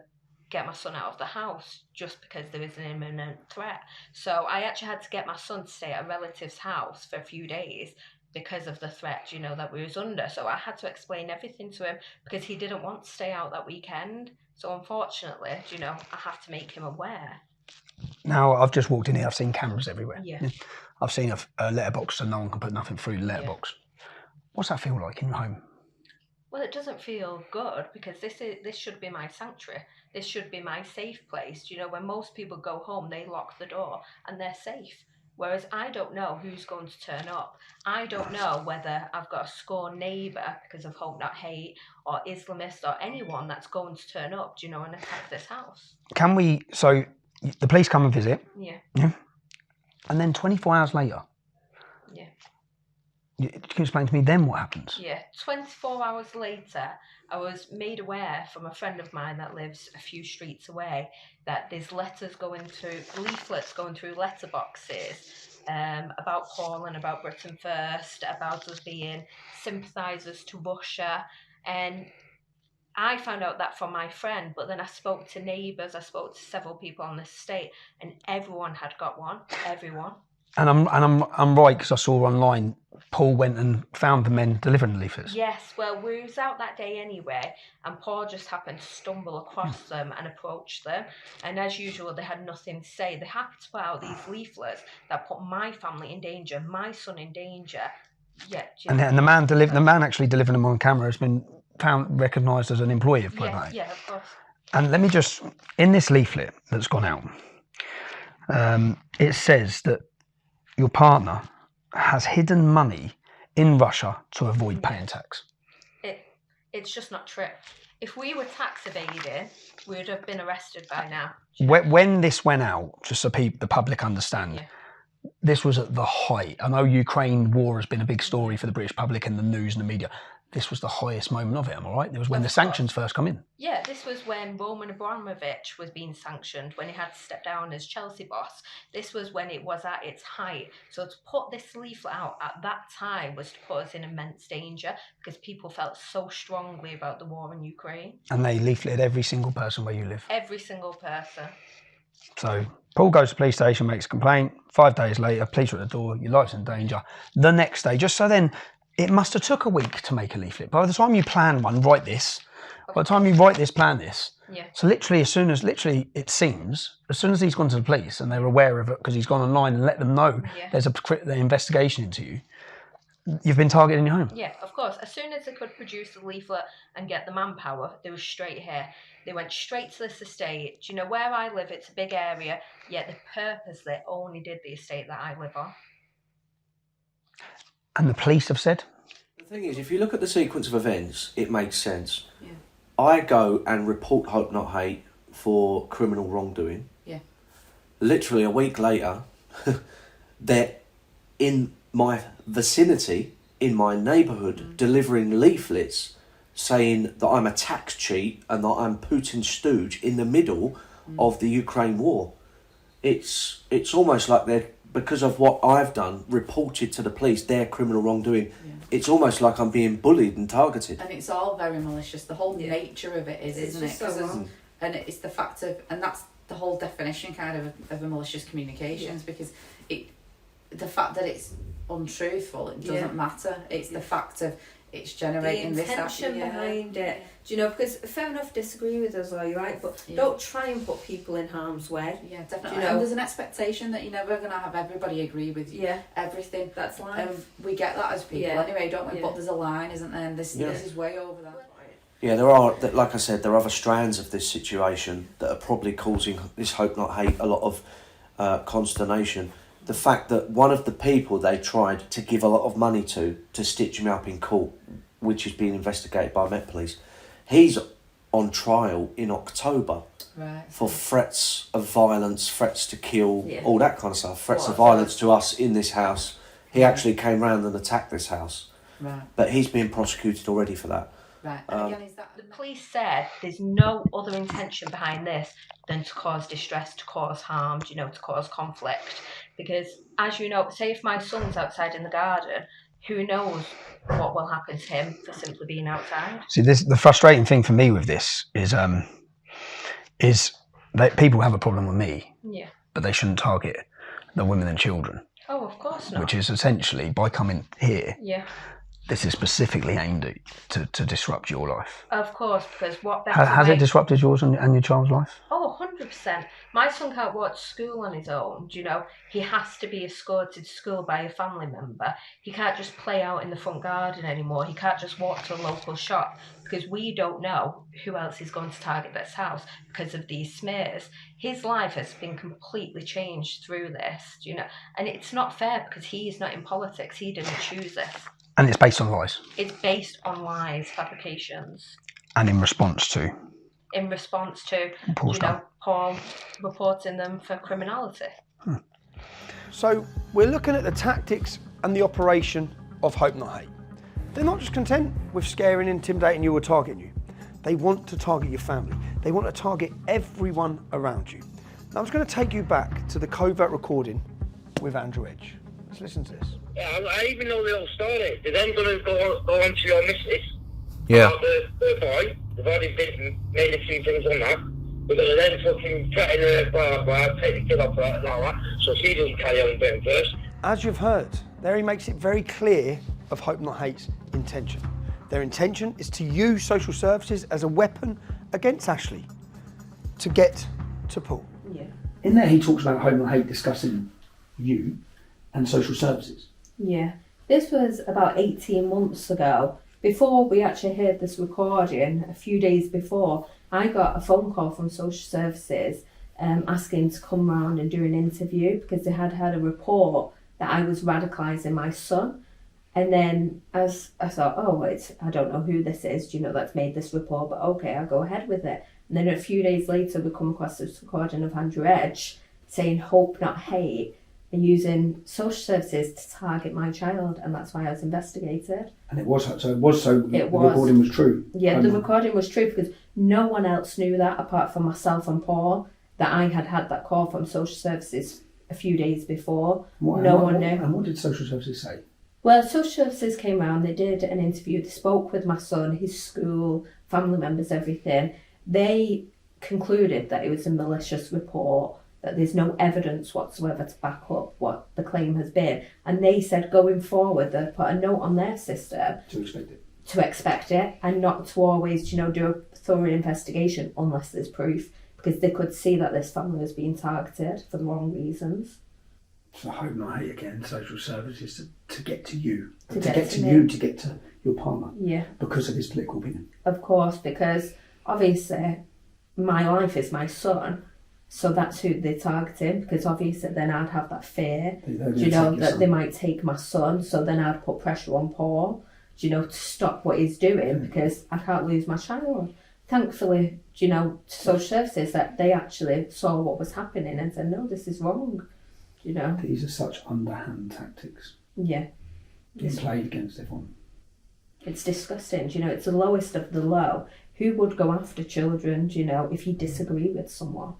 get my son out of the house just because there is an imminent threat. So I actually had to get my son to stay at a relative's house for a few days because of the threat, that we was under. So I had to explain everything to him because he didn't want to stay out that weekend. So unfortunately, I have to make him aware. Now, I've just walked in here. I've seen cameras everywhere. Yeah. I've seen a letterbox so no one can put nothing through the letterbox. What's that feel like in your home? Well, it doesn't feel good because this should be my sanctuary. This should be my safe place. When most people go home, they lock the door and they're safe. Whereas I don't know who's going to turn up. I don't know whether I've got a scorned neighbour because of Hope Not Hate or Islamist or anyone that's going to turn up, and attack this house. So the police come and visit. Yeah. Yeah. And then 24 hours later. Yeah. Can you explain to me then what happens? Yeah. 24 hours later, I was made aware from a friend of mine that lives a few streets away that there's leaflets going through letterboxes about Paul and about Britain First, about us being sympathisers to Russia. And I found out that from my friend, but then I spoke to neighbours, I spoke to several people on the estate, and everyone had got one. Everyone. And I'm right, because I saw online Paul went and found the men delivering the leaflets. Yes, well, we was out that day anyway, and Paul just happened to stumble across them and approach them. And as usual, they had nothing to say. They happened to put out these leaflets that put my family in danger, my son in danger. Yeah, And the man actually delivering them on camera has been recognised as an employee of Plug Night. Yeah, of course. And let me just, in this leaflet that's gone out, it says that your partner has hidden money in Russia to avoid paying tax. It's just not true. If we were tax evading, we would have been arrested by now. When this went out, just so the public understand, this was at the height. I know Ukraine war has been a big story for the British public and the news and the media. This was the highest moment of it, am I right? It was when the sanctions first come in. Yeah, this was when Roman Abramovich was being sanctioned, when he had to step down as Chelsea boss. This was when it was at its height. So to put this leaflet out at that time was to put us in immense danger, because people felt so strongly about the war in Ukraine. And they leafleted every single person where you live. Every single person. So Paul goes to the police station, makes a complaint. 5 days later, police are at the door, your life's in danger. The next day, just so then, it must have took a week to make a leaflet. By the time you plan one, write this. By the time you write this, plan this. Yeah. So literally, it seems, as soon as he's gone to the police and they're aware of it because he's gone online and let them know there's an investigation into you, you've been targeted in your home. Yeah, of course. As soon as they could produce the leaflet and get the manpower, they were straight here. They went straight to this estate. Do you know where I live? It's a big area, yet they purposely only did the estate that I live on. And the police have said? The thing is, if you look at the sequence of events, it makes sense. Yeah. I go and report Hope Not Hate for criminal wrongdoing. Yeah. Literally a week later, they're in my vicinity, in my neighbourhood, delivering leaflets saying that I'm a tax cheat and that I'm Putin's stooge in the middle of the Ukraine war. It's almost like they're, because of what I've done, reported to the police their criminal wrongdoing. Yeah. It's almost like I'm being bullied and targeted. And it's all very malicious. The whole nature of it is, isn't it? So and it's the fact of, and that's the whole definition kind of a malicious communications, because the fact that it's untruthful, it doesn't matter. It's the fact of it's generating the this intention behind it. Do you know? Because fair enough, disagree with us, all right, but don't try and put people in harm's way. Yeah, definitely. Do you know? And there's an expectation that you're never going to have everybody agree with you. Yeah, everything. That's life. We get that as people anyway, don't we? But there's a line, isn't there? And this is way over that. Yeah, there are, like I said, there are other strands of this situation that are probably causing this Hope Not Hate a lot of consternation. The fact that one of the people they tried to give a lot of money to stitch me up in court, which is being investigated by Met Police, he's on trial in October for threats of violence, threats to kill, all that kind of stuff, threats of violence to us in this house. He actually came round and attacked this house. Right. But he's being prosecuted already for that. Right. The police said there's no other intention behind this than to cause distress, to cause harm, you know, to cause conflict. Because, as you know, say if my son's outside in the garden, who knows what will happen to him for simply being outside. See, the frustrating thing for me with this is that people have a problem with me, but they shouldn't target the women and children. Oh, of course not. Which is essentially, by coming here, this is specifically aimed at to disrupt your life. Of course, because what has it disrupted yours and your child's life? Oh, 100%. My son can't walk to school on his own. Do you know? He has to be escorted to school by a family member. He can't just play out in the front garden anymore. He can't just walk to a local shop, because we don't know who else is going to target this house because of these smears. His life has been completely changed through this, do you know? And it's not fair, because he is not in politics. He didn't choose this. And it's based on lies. It's based on lies, fabrications. And in response to? In response to, Paul reporting them for criminality. So we're looking at the tactics and the operation of Hope Not Hate. They're not just content with scaring, intimidating you or targeting you. They want to target your family. They want to target everyone around you. Now I'm just going to take you back to the covert recording with Andrew Edge. Let's listen to this. Yeah, I even know the whole story. They then going to go on to your missus. Yeah. The boy. They've already made a few things on that. We're going to then fucking threaten her, blah, blah, take the kid off her and all that. So she doesn't carry on being first. as you've heard, there he makes it very clear of Hope Not Hate's intention. Their intention is to use social services as a weapon against Ashley to get to Paul. Yeah. In there he talks about Hope Not Hate discussing you and social services. Yeah. This was about 18 months ago. Before we actually heard this recording, a few days before, I got a phone call from social services asking to come round and do an interview because they had had a report that I was radicalising my son. And then as I thought, I don't know who this is, that's made this report, but okay, I'll go ahead with it. And then a few days later, we come across this recording of Andrew Edge saying Hope Not Hate and using social services to target my child, and that's why I was investigated. And the recording was true. Yeah, the recording was true because no one else knew that apart from myself and Paul, that I had had that call from social services a few days before. No one knew. And what did social services say? Well, social services came round, they did an interview, they spoke with my son, his school, family members, everything. They concluded that it was a malicious report, that there's no evidence whatsoever to back up what the claim has been. And they said going forward, they put a note on their system to expect it and not to always, do a thorough investigation unless there's proof, because they could see that this family was being targeted for the wrong reasons. So Hope Not Hate again, social services to get to you. To get to your partner. Yeah. Because of his political opinion. Of course, because obviously my life is my son, so that's who they're targeting, because obviously then I'd have that fear, that they might take my son, so then I'd put pressure on Paul, to stop what he's doing, because I can't lose my child. Thankfully, to social services, that they actually saw what was happening and said, no, this is wrong. These are such underhand tactics. Yeah. Being played against everyone. It's disgusting, it's the lowest of the low. Who would go after children, if you disagree with someone?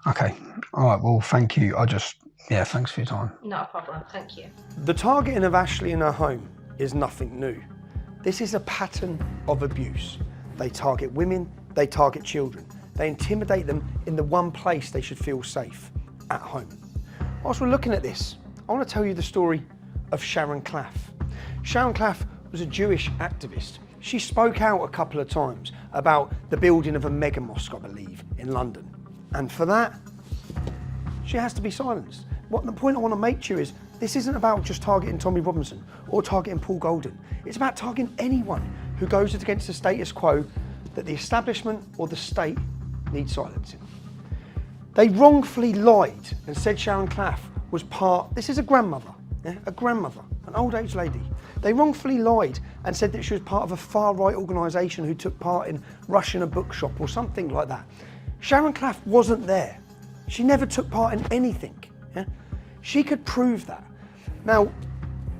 Okay, all right, well, thank you. Thanks for your time. Not a problem, thank you. The targeting of Ashley in her home is nothing new. This is a pattern of abuse. They target women, they target children. They intimidate them in the one place they should feel safe, at home. Whilst we're looking at this, I want to tell you the story of Sharon Claff. Sharon Claff was a Jewish activist. She spoke out a couple of times about the building of a mega mosque, I believe, in London. And for that, she has to be silenced. The point I want to make to you is, this isn't about just targeting Tommy Robinson or targeting Paul Golden. It's about targeting anyone who goes against the status quo that the establishment or the state needs silencing. They wrongfully lied and said Sharon Claff was this is a grandmother, an old age lady. They wrongfully lied and said that she was part of a far-right organisation who took part in rushing a bookshop or something like that. Sharon Claff wasn't there. She never took part in anything. Yeah? She could prove that. Now,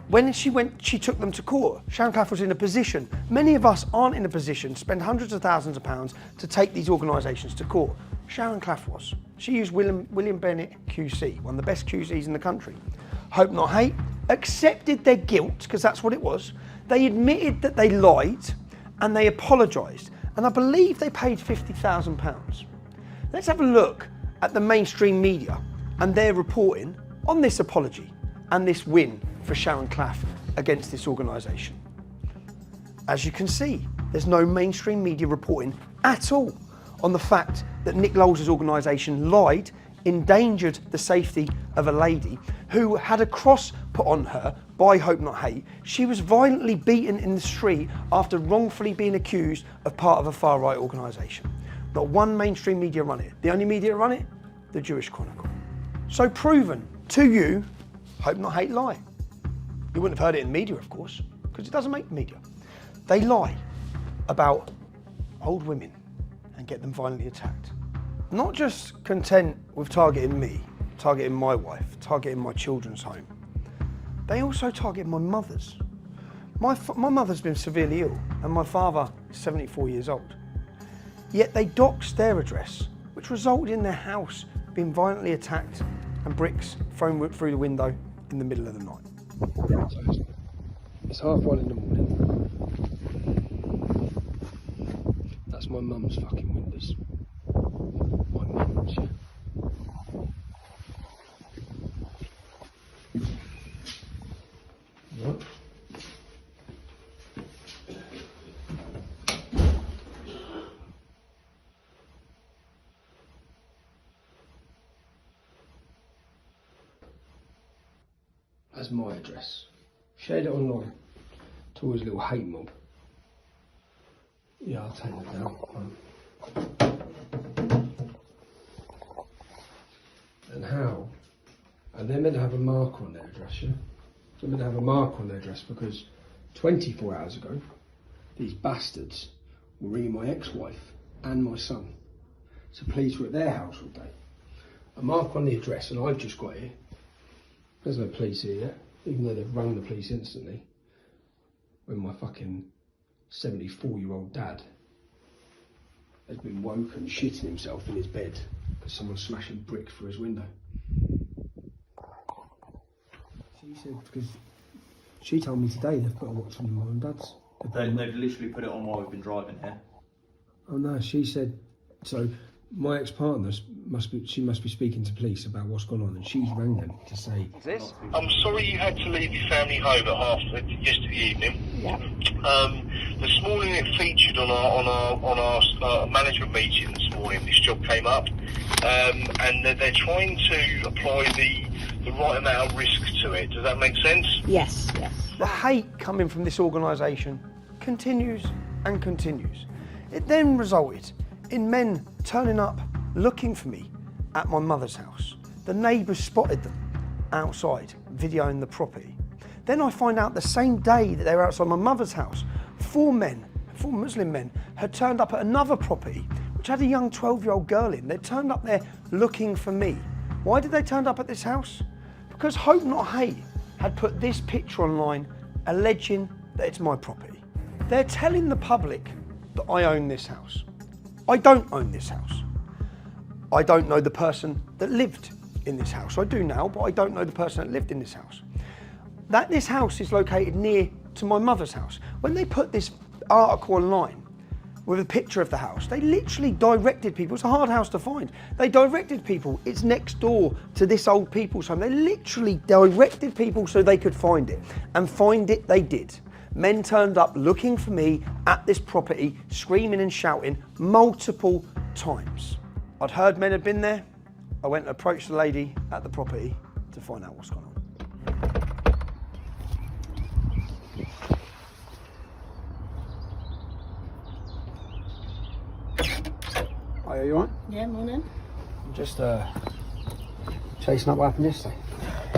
when she took them to court, Sharon Claff was in a position. Many of us aren't in a position to spend hundreds of thousands of pounds to take these organisations to court. Sharon Claff was. She used William Bennett QC, one of the best QCs in the country. Hope Not Hate accepted their guilt, because that's what it was. They admitted that they lied and they apologised. And I believe they paid £50,000. Let's have a look at the mainstream media and their reporting on this apology and this win for Sharon Claff against this organisation. As you can see, there's no mainstream media reporting at all on the fact that Nick Lowell's organisation lied, endangered the safety of a lady who had a cross put on her by Hope Not Hate. She was violently beaten in the street after wrongfully being accused of part of a far-right organisation. Not one mainstream media run it. The only media that run it, the Jewish Chronicle. So proven to you, Hope Not Hate lie. You wouldn't have heard it in media, of course, because it doesn't make media. They lie about old women and get them violently attacked. Not just content with targeting me, targeting my wife, targeting my children's home. They also target my mother's. My mother's been severely ill and my father is 74 years old. Yet they doxed their address, which resulted in their house being violently attacked and bricks thrown through the window in the middle of the night. It's 1:30 in the morning. That's my mum's fucking windows. My mum's, yeah. as my address. Shared it online towards a little hate mob. Yeah, I'll take that down. And how? And they're meant to have a marker on their address, yeah? They're meant to have a marker on their address because 24 hours ago, these bastards were ringing my ex-wife and my son. So police were at their house all day. A mark on the address, and I've just got here. There's no police here yet, even though they've rung the police instantly. When my fucking 74-year-old dad has been woken shitting himself in his bed because someone's smashing bricks through his window. She said, because she told me today they've put a watch on mum and dad's. They've literally put it on while we've been driving here. Oh no, she said, so my ex-partner must be speaking to police about what's gone on, and she's rang them to say. This? I'm sorry you had to leave your family home at yesterday evening. Yeah. This morning it featured on our management meeting this morning. This job came up, and they're trying to apply the right amount of risk to it. Does that make sense? Yes, yes. The hate coming from this organisation continues and continues. It then resulted in men turning up looking for me at my mother's house. The neighbours spotted them outside, videoing the property. Then I find out the same day that they were outside my mother's house, four Muslim men, had turned up at another property which had a young 12-year-old girl in. They turned up there looking for me. Why did they turn up at this house? Because Hope Not Hate had put this picture online alleging that it's my property. They're telling the public that I own this house. I don't own this house. I don't know the person that lived in this house. I do now, but I don't know the person that lived in this house. That this house is located near to my mother's house. When they put this article online with a picture of the house, they literally directed people. It's a hard house to find. They directed people. It's next door to this old people's home. They literally directed people so they could find it. And find it they did. Men turned up looking for me at this property, screaming and shouting multiple times. I'd heard men had been there. I went and approached the lady at the property to find out what's going on. Are you alright? Yeah, morning. I'm just chasing up what happened yesterday.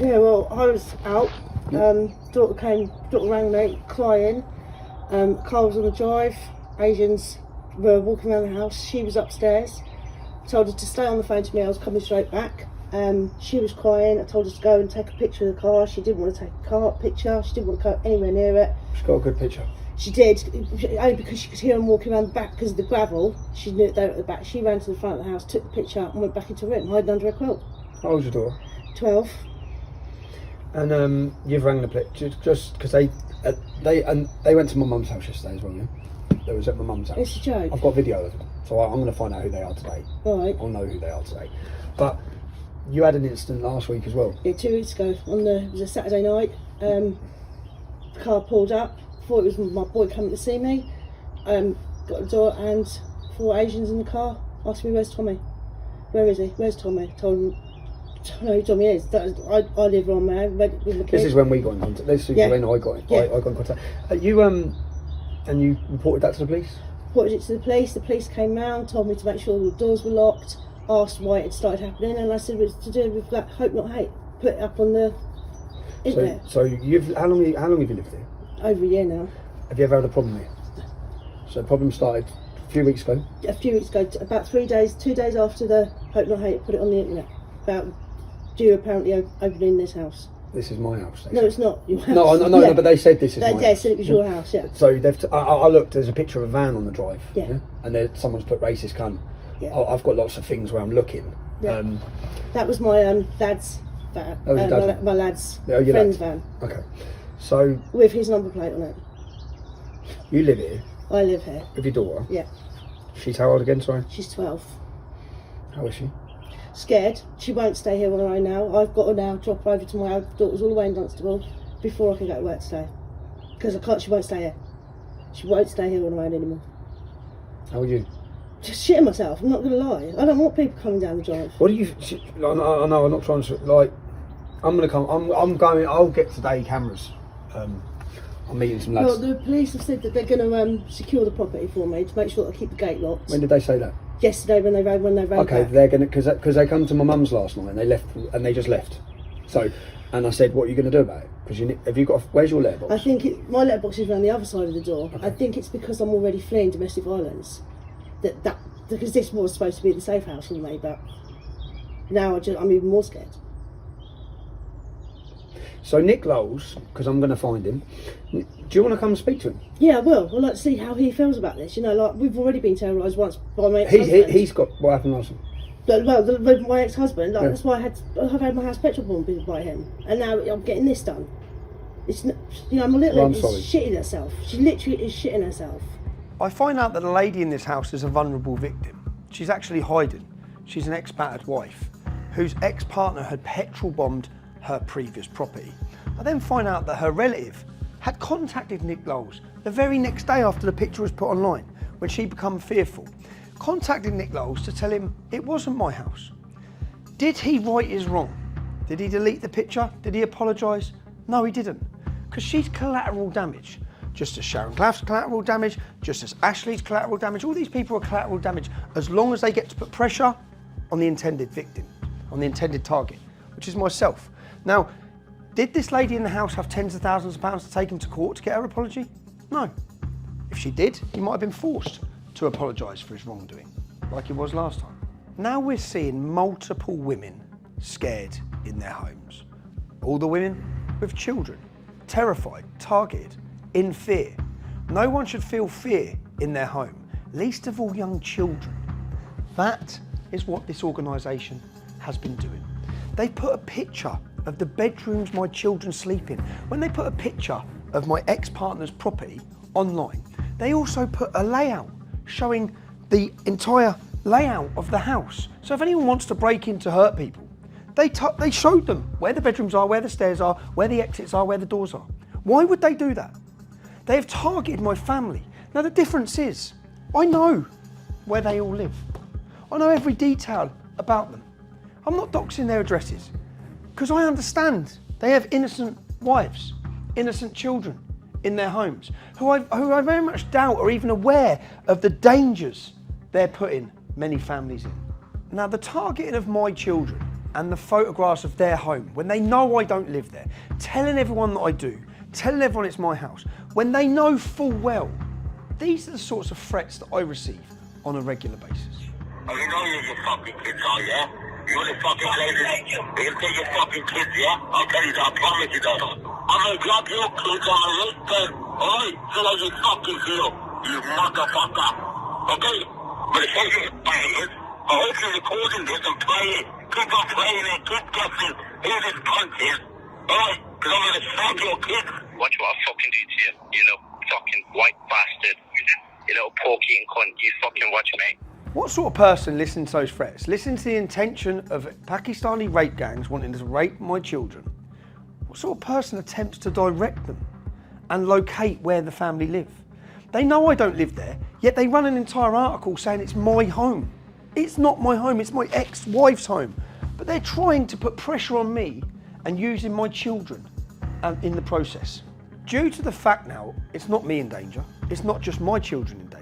Yeah, well, I was out. Daughter rang me, crying. Car was on the drive. Asians were walking around the house. She was upstairs. Told her to stay on the phone to me. I was coming straight back. She was crying. I told her to go and take a picture of the car. She didn't want to take a picture. She didn't want to go anywhere near it. She's got a good picture. She did, only because she could hear them walking around the back because of the gravel. She knew they were at the back. She ran to the front of the house, took the picture and went back into her room, hiding under a quilt. How old's your daughter? 12. And you've rang the police just because they went to my mum's house yesterday as well, yeah? They was at my mum's house. It's a joke. I've got video of them, so I'm going to find out who they are today. Right. I'll know who they are today. But you had an incident last week as well. Yeah, 2 weeks ago. It was a Saturday night. The car pulled up. Thought it was my boy coming to see me. Got the door and 4 Asians in the car. Asked me, "Where's Tommy? Where is he? Where's Tommy?" Told him, "I don't know who Tommy is. I live on there. This is when we got in contact. This is when I got in contact. You and you reported that to the police? Reported it to the police. The police came round, told me to make sure the doors were locked. Asked why it had started happening, and I said it was to do with like Hope Not Hate. Put it up on the internet. So how long have you lived here? Over a year now. Have you ever had a problem here? So the problem started a few weeks ago? A few weeks ago, about 2 days after the Hope Not Hate put it on the internet. About you apparently opening this house. This is my house. No, it's not your house. No, but they said this is my house. They said it was your house, yeah. So I looked, there's a picture of a van on the drive. Yeah. And someone's put racist cunt. Yeah. I've got lots of things where I'm looking. Yeah. That was my dad's van. My lad's friend's van. Okay. So with his number plate on it. You live here? I live here. With your daughter? Yeah. She's how old again, sorry? She's 12. How is she? Scared. She won't stay here on her own now. I've got to now drop her over to my daughter's all the way in Dunstable before I can go to work today. Because I can't, she won't stay here. She won't stay here on her own anymore. How are you? Just shitting myself, I'm not going to lie. I don't want people coming down the drive. What do you... I know I'm not trying to, like... I'm going to come. I'm going. I'll get today cameras. I'm meeting some lads. Well, the police have said that they're going to secure the property for me to make sure that I keep the gate locked. When did they say that? Yesterday when they rode Okay, back. they're going to because they come to my mum's last night and they left and they just left. So, and I said, what are you going to do about it? Because have you got? Where's your letterbox? I think my letterbox is around the other side of the door. Okay. I think it's because I'm already fleeing domestic violence. That because this was supposed to be the safe house for me, but now I'm even more scared. So Nick Lowles, because I'm going to find him. Do you want to come and speak to him? Yeah, I will. I'd like to see how he feels about this. You know, like we've already been terrorised once by my ex-husband. He's got what happened last time. Well, my ex-husband. Like, Yeah. That's why I've had my house petrol bombed by him, and now I'm getting this done. It's my little I'm lady's sorry. shitting herself. She literally is shitting herself. I find out that a lady in this house is a vulnerable victim. She's actually hiding. She's an ex-battered wife whose ex-partner had petrol bombed her previous property. I then find out that her relative had contacted Nick Lowles the very next day after the picture was put online, when she became fearful. Contacted Nick Lowles to tell him it wasn't my house. Did he right his wrong? Did he delete the picture? Did he apologise? No, he didn't. Because she's collateral damage. Just as Sharon Claff's collateral damage, just as Ashley's collateral damage, all these people are collateral damage as long as they get to put pressure on the intended victim, on the intended target, which is myself. Now, did this lady in the house have tens of thousands of pounds to take him to court to get her apology? No. If she did, he might have been forced to apologise for his wrongdoing, like he was last time. Now we're seeing multiple women scared in their homes. All the women with children, terrified, targeted, in fear. No one should feel fear in their home, least of all young children. That is what this organisation has been doing. They put a picture of the bedrooms my children sleep in. When they put a picture of my ex-partner's property online, they also put a layout showing the entire layout of the house. So if anyone wants to break in to hurt people, they showed them where the bedrooms are, where the stairs are, where the exits are, where the doors are. Why would they do that? They have targeted my family. Now the difference is, I know where they all live. I know every detail about them. I'm not doxing their addresses because I understand they have innocent wives, innocent children in their homes who I very much doubt are even aware of the dangers they're putting many families in. Now the targeting of my children and the photographs of their home when they know I don't live there, telling everyone that I do, telling everyone it's my house, when they know full well, these are the sorts of threats that I receive on a regular basis. Oh, you know you're your fucking kids, are you? You're the fucking lady. You take your fucking kids, yeah? I'll tell you that, I promise you that. I'm gonna drop your kids on a list then, alright? So that you fucking feel, you motherfucker. Okay? But if you're bad, I hope you're recording this and playing. Keep on playing and keep guessing who this cunt is. Alright? Because I'm gonna slap your kids. Watch what I fucking do to you, you little fucking white bastard. You little pork-eating cunt. You fucking watch me. What sort of person listens to those threats? Listen to the intention of Pakistani rape gangs wanting to rape my children. What sort of person attempts to direct them and locate where the family live? They know I don't live there, yet they run an entire article saying it's my home. It's not my home, it's my ex-wife's home. But they're trying to put pressure on me and using my children in the process. Due to the fact now, it's not me in danger, it's not just my children in danger.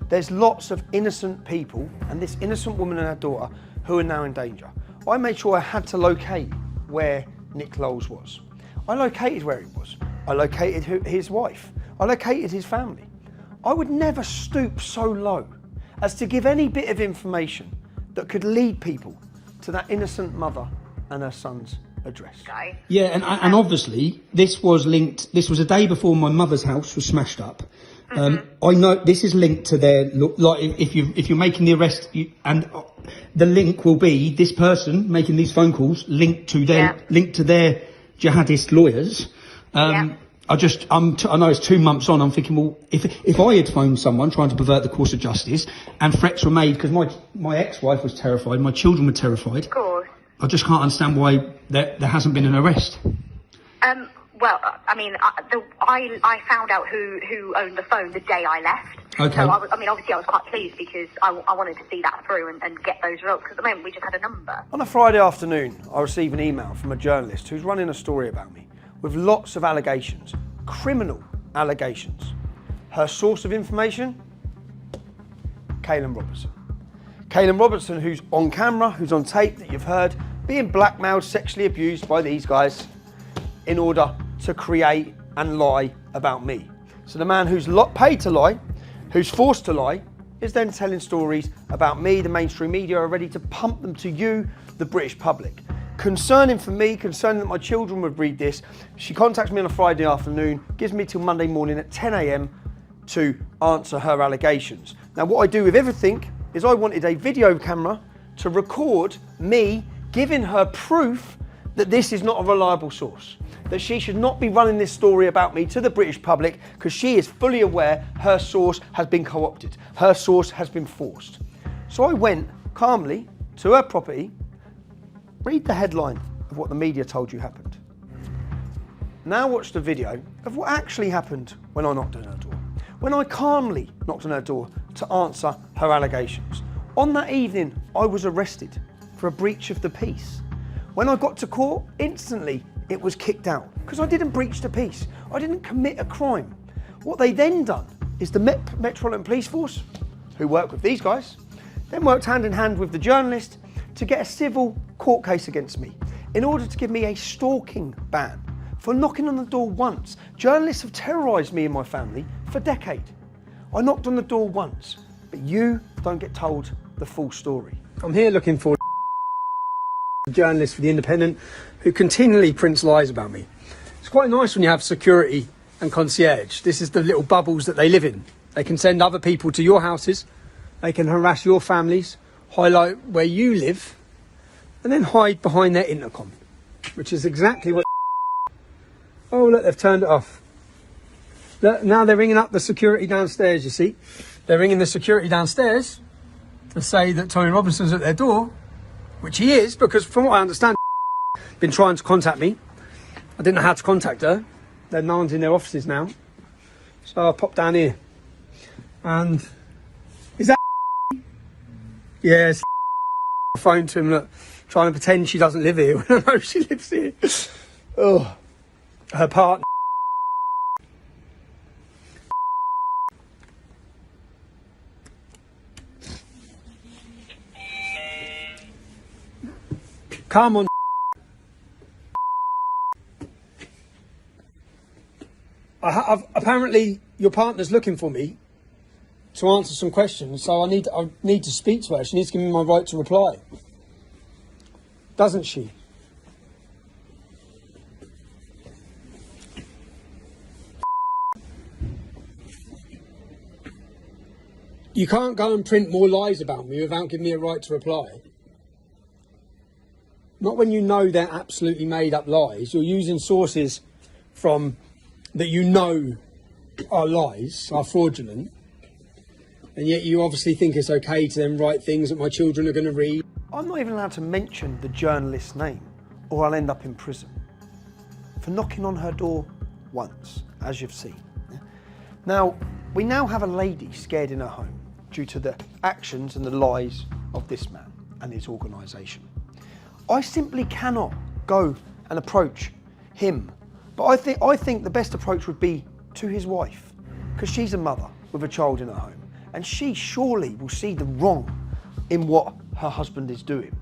There's lots of innocent people and this innocent woman and her daughter who are now in danger. I made sure I had to locate where Nick Lowles was. I located where he was. I located his wife. I located his family. I would never stoop so low as to give any bit of information that could lead people to that innocent mother and her son's address. Yeah, and obviously this was linked. This was a day before my mother's house was smashed up. I know this is linked to their like if you're making the arrest, and the link will be this person making these phone calls linked to their jihadist lawyers. I know it's 2 months on. I'm thinking, well, if I had phoned someone trying to pervert the course of justice and threats were made because my ex-wife was terrified, my children were terrified. Of course. I just can't understand why there hasn't been an arrest. Well, I mean, I found out who owned the phone the day I left. Okay. So, obviously I was quite pleased because I wanted to see that through and get those results, because at the moment we just had a number. On a Friday afternoon, I received an email from a journalist who's running a story about me with lots of allegations, criminal allegations. Her source of information? Caelan Robertson. Caelan Robertson, who's on camera, who's on tape that you've heard, being blackmailed, sexually abused by these guys in order to create and lie about me. So the man who's paid to lie, who's forced to lie, is then telling stories about me. The mainstream media are ready to pump them to you, the British public. Concerning for me, concerning that my children would read this, she contacts me on a Friday afternoon, gives me till Monday morning at 10 a.m. to answer her allegations. Now what I do with everything is I wanted a video camera to record me giving her proof that this is not a reliable source, that she should not be running this story about me to the British public, because she is fully aware her source has been co-opted, her source has been forced. So I went calmly to her property. Read the headline of what the media told you happened. Now watch the video of what actually happened when I knocked on her door. When I calmly knocked on her door to answer her allegations. On that evening, I was arrested for a breach of the peace. When I got to court, instantly it was kicked out because I didn't breach the peace. I didn't commit a crime. What they then done is the Metropolitan Police Force, who work with these guys, then worked hand in hand with the journalist to get a civil court case against me in order to give me a stalking ban for knocking on the door once. Journalists have terrorised me and my family for decades. I knocked on the door once, but you don't get told the full story. I'm here looking for a journalist for The Independent who continually prints lies about me. It's quite nice when you have security and concierge. This is the little bubbles that they live in. They can send other people to your houses, they can harass your families, highlight where you live, and then hide behind their intercom, which is exactly what... Oh, look, they've turned it off. Look, now they're ringing up the security downstairs, you see. They're ringing the security downstairs to say that Tommy Robinson's at their door, which he is, because from what I understand, been trying to contact me. I didn't know how to contact her. No one's in their offices now. So I popped down here. And is that... Yes. I phoned to him, look, trying to pretend she doesn't live here when I know she lives here. Oh, her partner. Come on. Apparently your partner's looking for me to answer some questions, so I need to speak to her. She needs to give me my right to reply. Doesn't she? You can't go and print more lies about me without giving me a right to reply. Not when you know they're absolutely made up lies. You're using sources from that you know are lies, are fraudulent, and yet you obviously think it's okay to then write things that my children are going to read. I'm not even allowed to mention the journalist's name, or I'll end up in prison for knocking on her door once, as you've seen. Now, we now have a lady scared in her home due to the actions and the lies of this man and his organisation. I simply cannot go and approach him, but I think the best approach would be to his wife, because she's a mother with a child in her home, and she surely will see the wrong in what her husband is doing.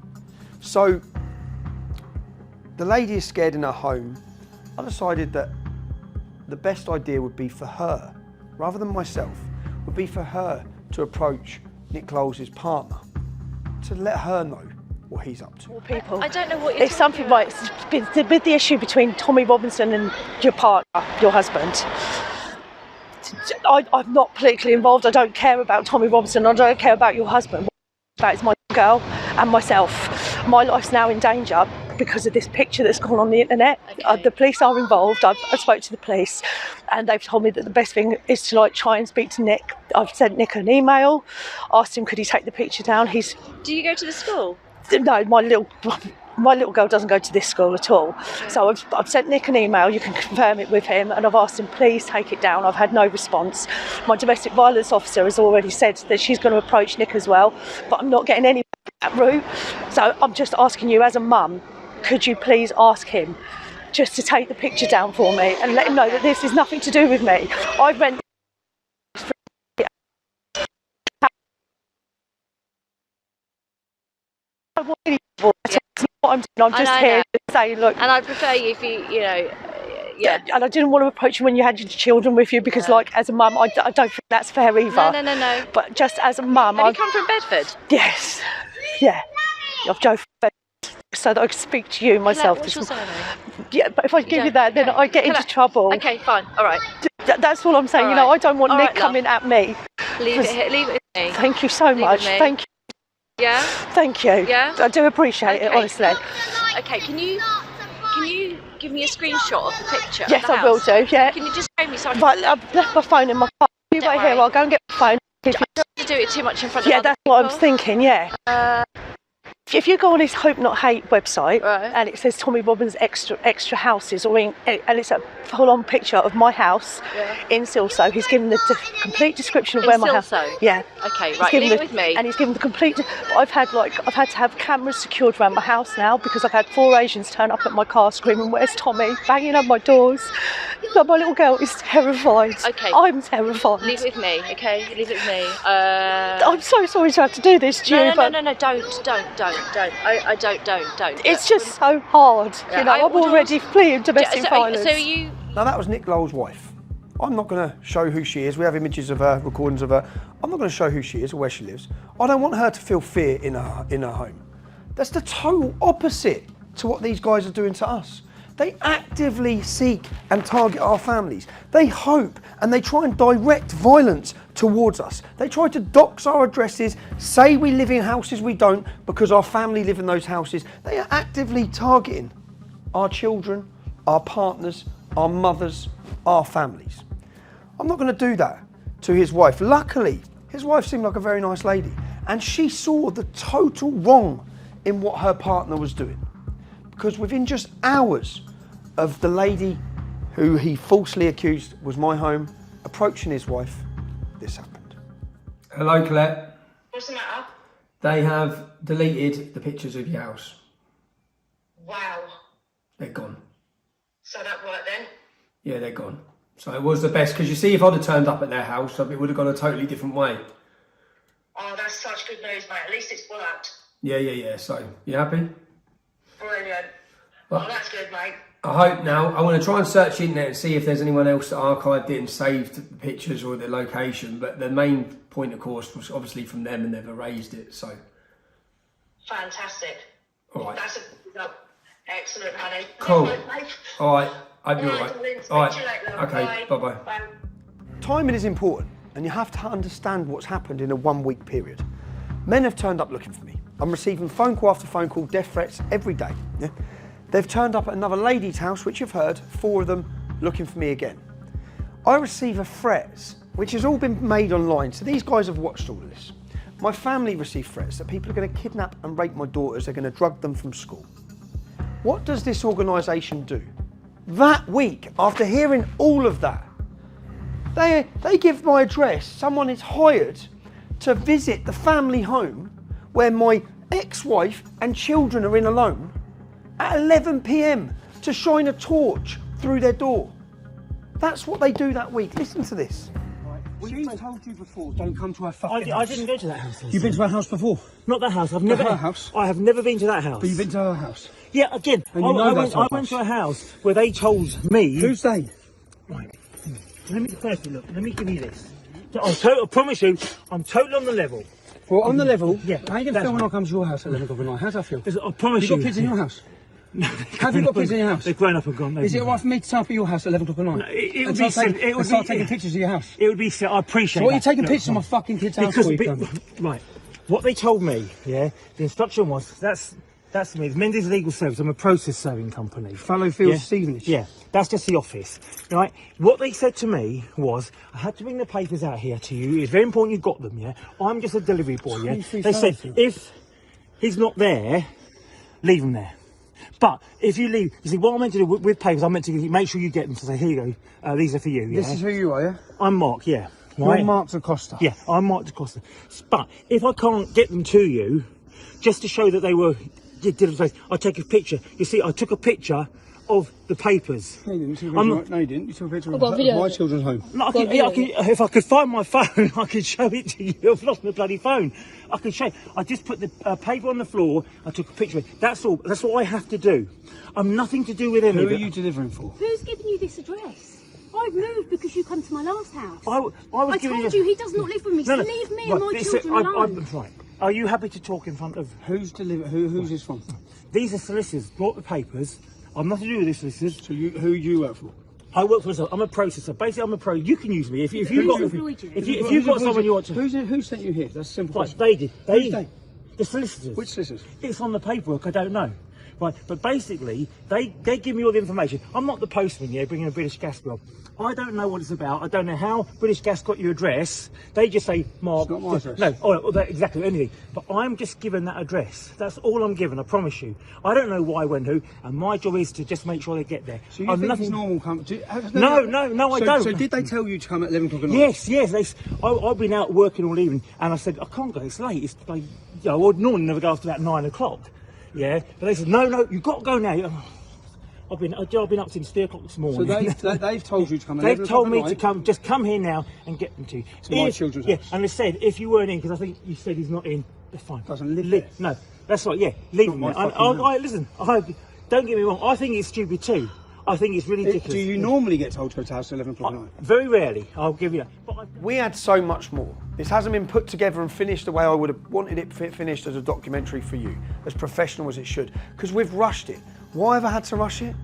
So the lady is scared in her home. I decided that the best idea would be for her, rather than myself, would be for her to approach Nick Lowell's partner, to let her know what he's up to. People. I don't know what you're It's something like with the issue between Tommy Robinson and your partner, your husband. I'm not politically involved. I don't care about Tommy Robinson. I don't care about your husband. What I care about is my girl and myself. My life's now in danger because of this picture that's gone on the internet. Okay. The police are involved. I spoke to the police, and they've told me that the best thing is to try and speak to Nick. I've sent Nick an email, asked him could he take the picture down. Do you go to the school? No, my little my little girl doesn't go to this school at all. So I've sent Nick an email, you can confirm it with him, and I've asked him, please take it down. I've had no response. My domestic violence officer has already said that she's going to approach Nick as well, but I'm not getting any that route. So I'm just asking you as a mum, could you please ask him just to take the picture down for me and let him know that this is nothing to do with me. I've rented what I'm doing. I'm just here saying, look. And I'd prefer you if you know, yeah. And I didn't want to approach you when you had your children with you because, like, as a mum, I don't think that's fair either. No. But just as a mum, Have you come from Bedford? Yes. Yeah. I've drove from Bedford so that I could speak to you myself. What's your surname? Yeah, but if I give you that, then I get into trouble. Okay, fine. All right. That's all I'm saying. All you know, right. I don't want All Nick right, love. coming at me. Leave it with me. Thank you so much. Thank you. Yeah? Thank you. Yeah? I do appreciate it, honestly. Okay, can you give me a screenshot of the picture? Yes, of the I will house? do, yeah. Can you just show me so I can... Right, I've left my phone in my car. You wait here, I'll go and get my phone. I don't have to do it too much in front of Yeah, other that's what I was people. thinking, yeah. If you go on his Hope Not Hate website and it says Tommy Robbins extra houses, and it's a full-on picture of my house in Silsoe. He's given the complete description of In where my house. Silsoe? Yeah. Okay, He's right. given Leave it with me. And he's given the complete. But I've had to have cameras secured around my house now because I've had 4 Asians turn up at my car screaming, "Where's Tommy?" banging on my doors. Like, my little girl is terrified. Okay. I'm terrified. Leave it with me, okay? Leave it with me. I'm so sorry to have to do this to you, but No, don't. it's just so hard. Yeah, You know, I'm already fleeing domestic violence. So you... Now that was Nick Lowell's wife. I'm not going to show who she is. We have images of her, recordings of her. I'm not going to show who she is or where she lives. I don't want her to feel fear in her home. That's the total opposite to what these guys are doing to us. They actively seek and target our families. They hope and they try and direct violence towards us. They try to dox our addresses, say we live in houses we don't because our family live in those houses. They are actively targeting our children, our partners, our mothers, our families. I'm not going to do that to his wife. Luckily, his wife seemed like a very nice lady and she saw the total wrong in what her partner was doing. Because within just hours of the lady who he falsely accused was my home approaching his wife, this happened. Hello, Colette. What's the matter? They have deleted the pictures of your house. Wow. They're gone. So that worked then? Yeah, they're gone. So it was the best, because you see, if I'd have turned up at their house, it would have gone a totally different way. Oh, that's such good news, mate. At least it's worked. Yeah. So, you happy? Brilliant. Well, Oh, that's good, mate. I hope now. I want to try and search the internet and see if there's anyone else that archived it and saved the pictures or the location. But the main point, of course, was obviously from them and they've erased it. So, Fantastic. all right. That's a good result. Excellent, honey. Cool. Yes, mate. All right. Hope you're all All right, darling. right. Speak All right. to you later. Okay. Bye-bye. Bye. Timing is important and you have to understand what's happened in a 1 week period. Men have turned up looking for me. I'm receiving phone call after phone call, death threats every day. Yeah? They've turned up at another lady's house, which you've heard, 4 of them looking for me again. I receive a threats, which has all been made online, so these guys have watched all of this. My family receive threats that people are going to kidnap and rape my daughters, they're going to drug them from school. What does this organisation do? That week, after hearing all of that, they give my address. Someone is hired to visit the family home where my ex-wife and children are in alone at 11 p.m. to shine a torch through their door. That's what they do that week. Listen to this. She told you before, don't come to her fucking house. I didn't go to that house. You've been to her house before? Not that house. I've Not never. her house? I have never been to that house. But you've been to her house? Yeah, again. And you know that's her I went to a house where they told me. Who's they? Right. Let me firstly look. Let me give you this. I promise you, I'm totally on the level. Well, on the level? Yeah. How are you going to feel when I come to your house at 11 o'clock at night? How's that feel? I promise you. Have you got kids in your house? No, have you got kids in your house? They've grown up and gone. Is it alright for me to turn up at your house at 11 o'clock at night? No, it would and be. start taking pictures of your house? It would be. I appreciate. So what are you that. taking Look, pictures of my fucking kid's house because for? Right. What they told me, yeah, the instruction was that's me. It's Mendes Legal Service. I'm a process serving company. Fallowfield Stevenage. Yeah, that's just the office. Right. What they said to me was, I had to bring the papers out here to you. It's very important you got them. Yeah. I'm just a delivery boy. Yeah. They said if he's not there, leave him there. But if you leave, you see, what I'm meant to do with papers, I'm meant to make sure you get them to say, here you go, these are for you. Yeah? This is who you are, yeah? I'm Mark, yeah. You're Mark DaCosta. Yeah, I'm Mark DaCosta. But if I can't get them to you, just to show that they were, I'll take a picture. You see, I took a picture of the papers. No, you didn't. No, you didn't. You took a picture of my children's home. No, if I could find my phone, I could show it to you. I've lost my bloody phone. I can show you. I just put the paper on the floor. I took a picture of it. That's all. That's what I have to do. I'm nothing to do with any of it. Who are you delivering for? Who's giving you this address? I've moved because you come to my last house. I told you he does not live with me. So leave me and my children alone. Right. Are you happy to talk in front of... Who's this from? These are solicitors. Brought the papers. I'm nothing to do with this solicitors. So who you work for? I work for myself. I'm a processor. Basically, I'm a pro. You can use me if you've got someone you want to. Who sent you here? That's simple. Right, they did. The solicitors. Which solicitors? It's on the paperwork. I don't know. Right, but basically, they give me all the information. I'm not the postman, yeah, bringing a British gas bill. I don't know what it's about. I don't know how British Gas got your address. They just say, Mark. It's not my address. No, exactly, anything. But I'm just given that address. That's all I'm given, I promise you. I don't know why, when, who, and my job is to just make sure they get there. So you think it's normal come... No, I don't. So did they tell you to come at 11 o'clock at night? Yes. I've been out working all evening, and I said, I can't go, it's late. It's like, I would normally never go after about 9 o'clock. Yeah, but they said, no, you've got to go now. I've been up since 3 o'clock this morning. So they've told you to come. They've told me to come. Just come here now and get them to you. To my children's house. And they said if you weren't in, because I think you said he's not in. That's fine. Doesn't live there. No, that's right. Yeah, leave him there. Listen. Don't get me wrong. I think it's stupid too. I think it's really ridiculous. Do you normally get told to go to house at 11 o'clock at night? Very rarely. I'll give you that. We had so much more. This hasn't been put together and finished the way I would have wanted it finished as a documentary for you, as professional as it should, because we've rushed it. Why have I had to rush it?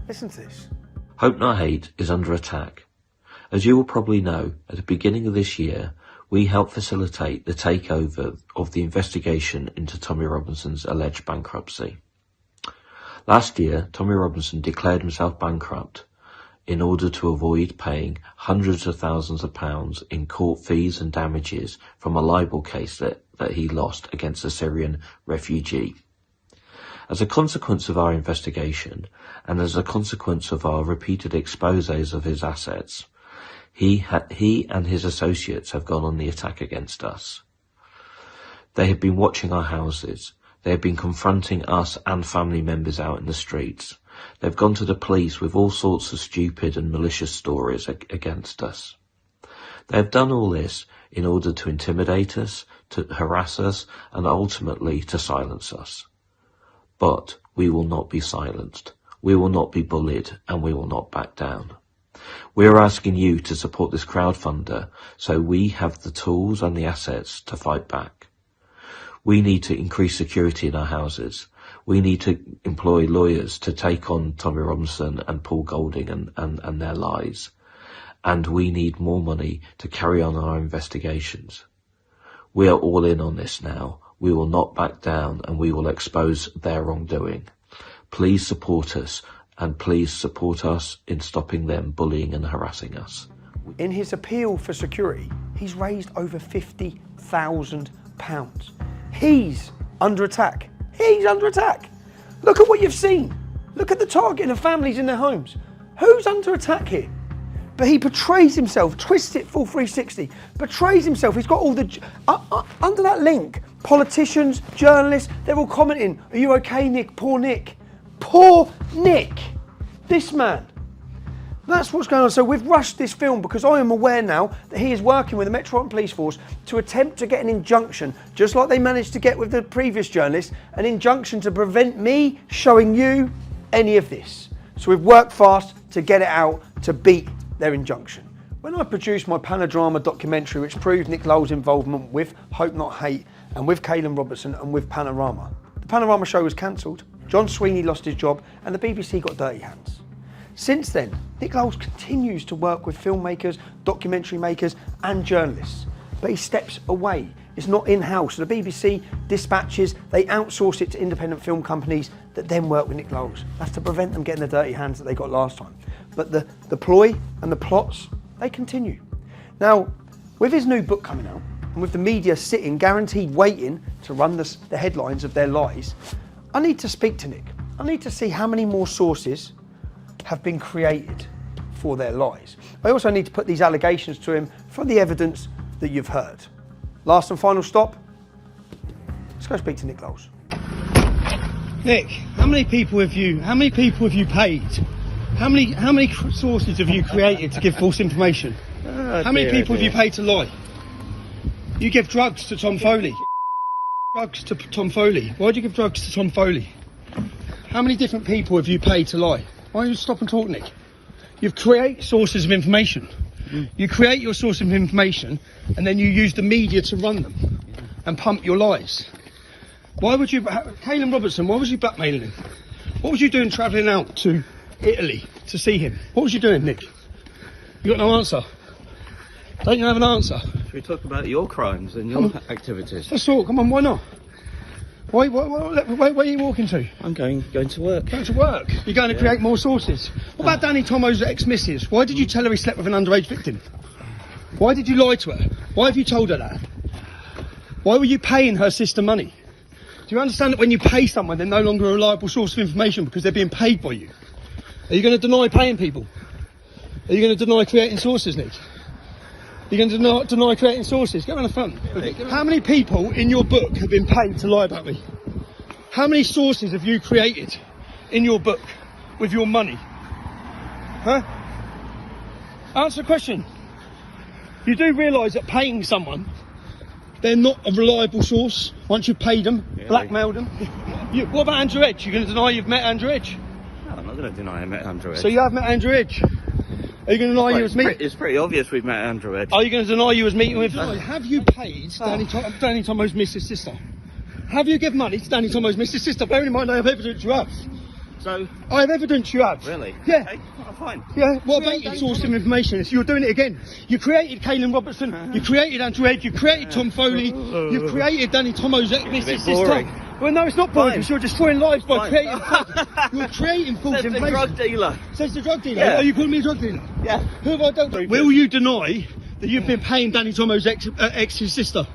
Listen to this. Hope Not Hate is under attack. As you will probably know, at the beginning of this year, we helped facilitate the takeover of the investigation into Tommy Robinson's alleged bankruptcy. Last year, Tommy Robinson declared himself bankrupt in order to avoid paying hundreds of thousands of pounds in court fees and damages from a libel case that he lost against a Syrian refugee. As a consequence of our investigation, and as a consequence of our repeated exposés of his assets, he and his associates have gone on the attack against us. They have been watching our houses. They have been confronting us and family members out in the streets. They've gone to the police with all sorts of stupid and malicious stories against us. They have done all this in order to intimidate us, to harass us, and ultimately to silence us. But we will not be silenced. We will not be bullied, and we will not back down. We are asking you to support this crowdfunder so we have the tools and the assets to fight back. We need to increase security in our houses. We need to employ lawyers to take on Tommy Robinson and Paul Golding and their lies. And we need more money to carry on our investigations. We are all in on this now. We will not back down, and we will expose their wrongdoing. Please support us, and please support us in stopping them bullying and harassing us. In his appeal for security, he's raised over £50,000. He's under attack. He's under attack. Look at what you've seen. Look at the targeting of families in their homes. Who's under attack here? But he portrays himself, twists it full 360, portrays himself. He's got all the... under that link, politicians, journalists, they're all commenting, are you okay, Nick? Poor Nick. Poor Nick. This man. That's what's going on. So we've rushed this film because I am aware now that he is working with the Metropolitan Police Force to attempt to get an injunction, just like they managed to get with the previous journalist, an injunction to prevent me showing you any of this. So we've worked fast to get it out, to beat their injunction. When I produced my Panodrama documentary, which proved Nick Lowell's involvement with Hope Not Hate and with Caelan Robertson and with Panorama, the Panorama show was cancelled, John Sweeney lost his job, and the BBC got dirty hands. Since then, Nick Lowell continues to work with filmmakers, documentary makers and journalists, but he steps away. It's not in-house. So the BBC dispatches, they outsource it to independent film companies that then work with Nick Lowell. That's to prevent them getting the dirty hands that they got last time. But the ploy and the plots, they continue. Now, with his new book coming out, and with the media sitting, guaranteed waiting to run the headlines of their lies, I need to speak to Nick. I need to see how many more sources have been created for their lies. I also need to put these allegations to him from the evidence that you've heard. Last and final stop. Let's go speak to Nick Lowles. Nick, how many people have you paid? How many sources have you created to give false information? How many people have you paid to lie? You give drugs to Tom Foley. Drugs to Tom Foley. Why do you give drugs to Tom Foley? How many different people have you paid to lie? Why don't you stop and talk, Nick? You create sources of information. You create your source of information and then you use the media to run them and pump your lies. Why would you, Caelan Robertson, why was you blackmailing him? What was you doing travelling out to Italy to see him? What was you doing, Nick? You got no answer. Don't you have an answer? Should we talk about your crimes and your activities? Let's talk, come on, why not? Where are you walking to? I'm going to work. Going to work? You're going to create more sources? What about Danny Tomo's ex-missus? Why did you tell her he slept with an underage victim? Why did you lie to her? Why have you told her that? Why were you paying her sister money? Do you understand that when you pay someone, they're no longer a reliable source of information because they're being paid by you? Are you going to deny paying people? Are you going to deny creating sources, Nick? You're going to deny creating sources? Get around the front. How many people in your book have been paid to lie about me? How many sources have you created in your book with your money? Huh? Answer the question. You do realise that paying someone, they're not a reliable source once you've paid them, blackmailed them. What about Andrew Edge? You're going to deny you've met Andrew Edge? No, I'm not going to deny I met Andrew Edge. So you have met Andrew Edge? Are you going to deny you was meeting? It's pretty obvious we've met Andrew Edge. Are you going to deny you was meeting with? Have you paid Danny Tomo's Mrs. Sister? Have you given money to Danny Tomo's Mrs. Sister? Bearing in mind I have evidence you have. So I have evidence you have. Really? Yeah. Okay, fine. Yeah. What about your source of information? So you're doing it again. You created Caelan Robertson. You created Andrew Edge. You created Tom Foley. You created Danny Tomo's Mrs. Sister. Well, no, it's not boring because you're destroying lives by creating. You're creating false information. The drug dealer. Says the drug dealer. Yeah. Are you calling me a drug dealer? Yeah. Who have I done? Will you deny that you've been paying Danny Tomo's ex's sister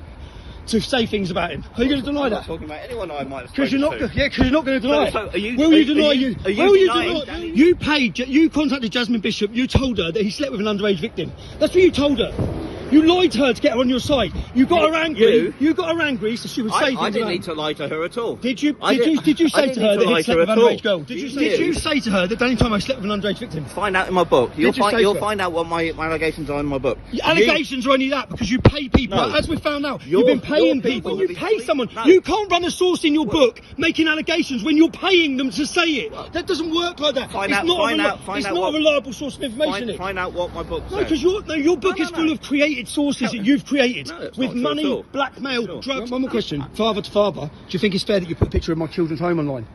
to say things about him? Are you going to deny that? I'm not talking about anyone I might have Because you're not. Yeah, because you're not going to deny So it. are you? Will you deny you? Are you Will you denying deny? You paid. You contacted Jasmine Bishop. You told her that he slept with an underage victim. That's what you told her. You lied to her to get her on your side. You got her angry. You got her angry, so she would say things. I didn't need to lie to her at all. Did you? Did you say to her that he slept with an underage girl? Did you say to her that Danny Tomo slept with an underage victim? Find out in my book. You'll find out what my allegations are in my book. Allegations are only that because you pay people. No. As we found out, you've been paying people. When you pay someone, you can't run a source in your book making allegations when you're paying them to say it. That doesn't work like that. It's not a reliable source of information. Find out what my book says. No, because your book is full of created sources that you've created with money, blackmail, drugs. One more question. Father to father, do you think it's fair that you put a picture of my children's home online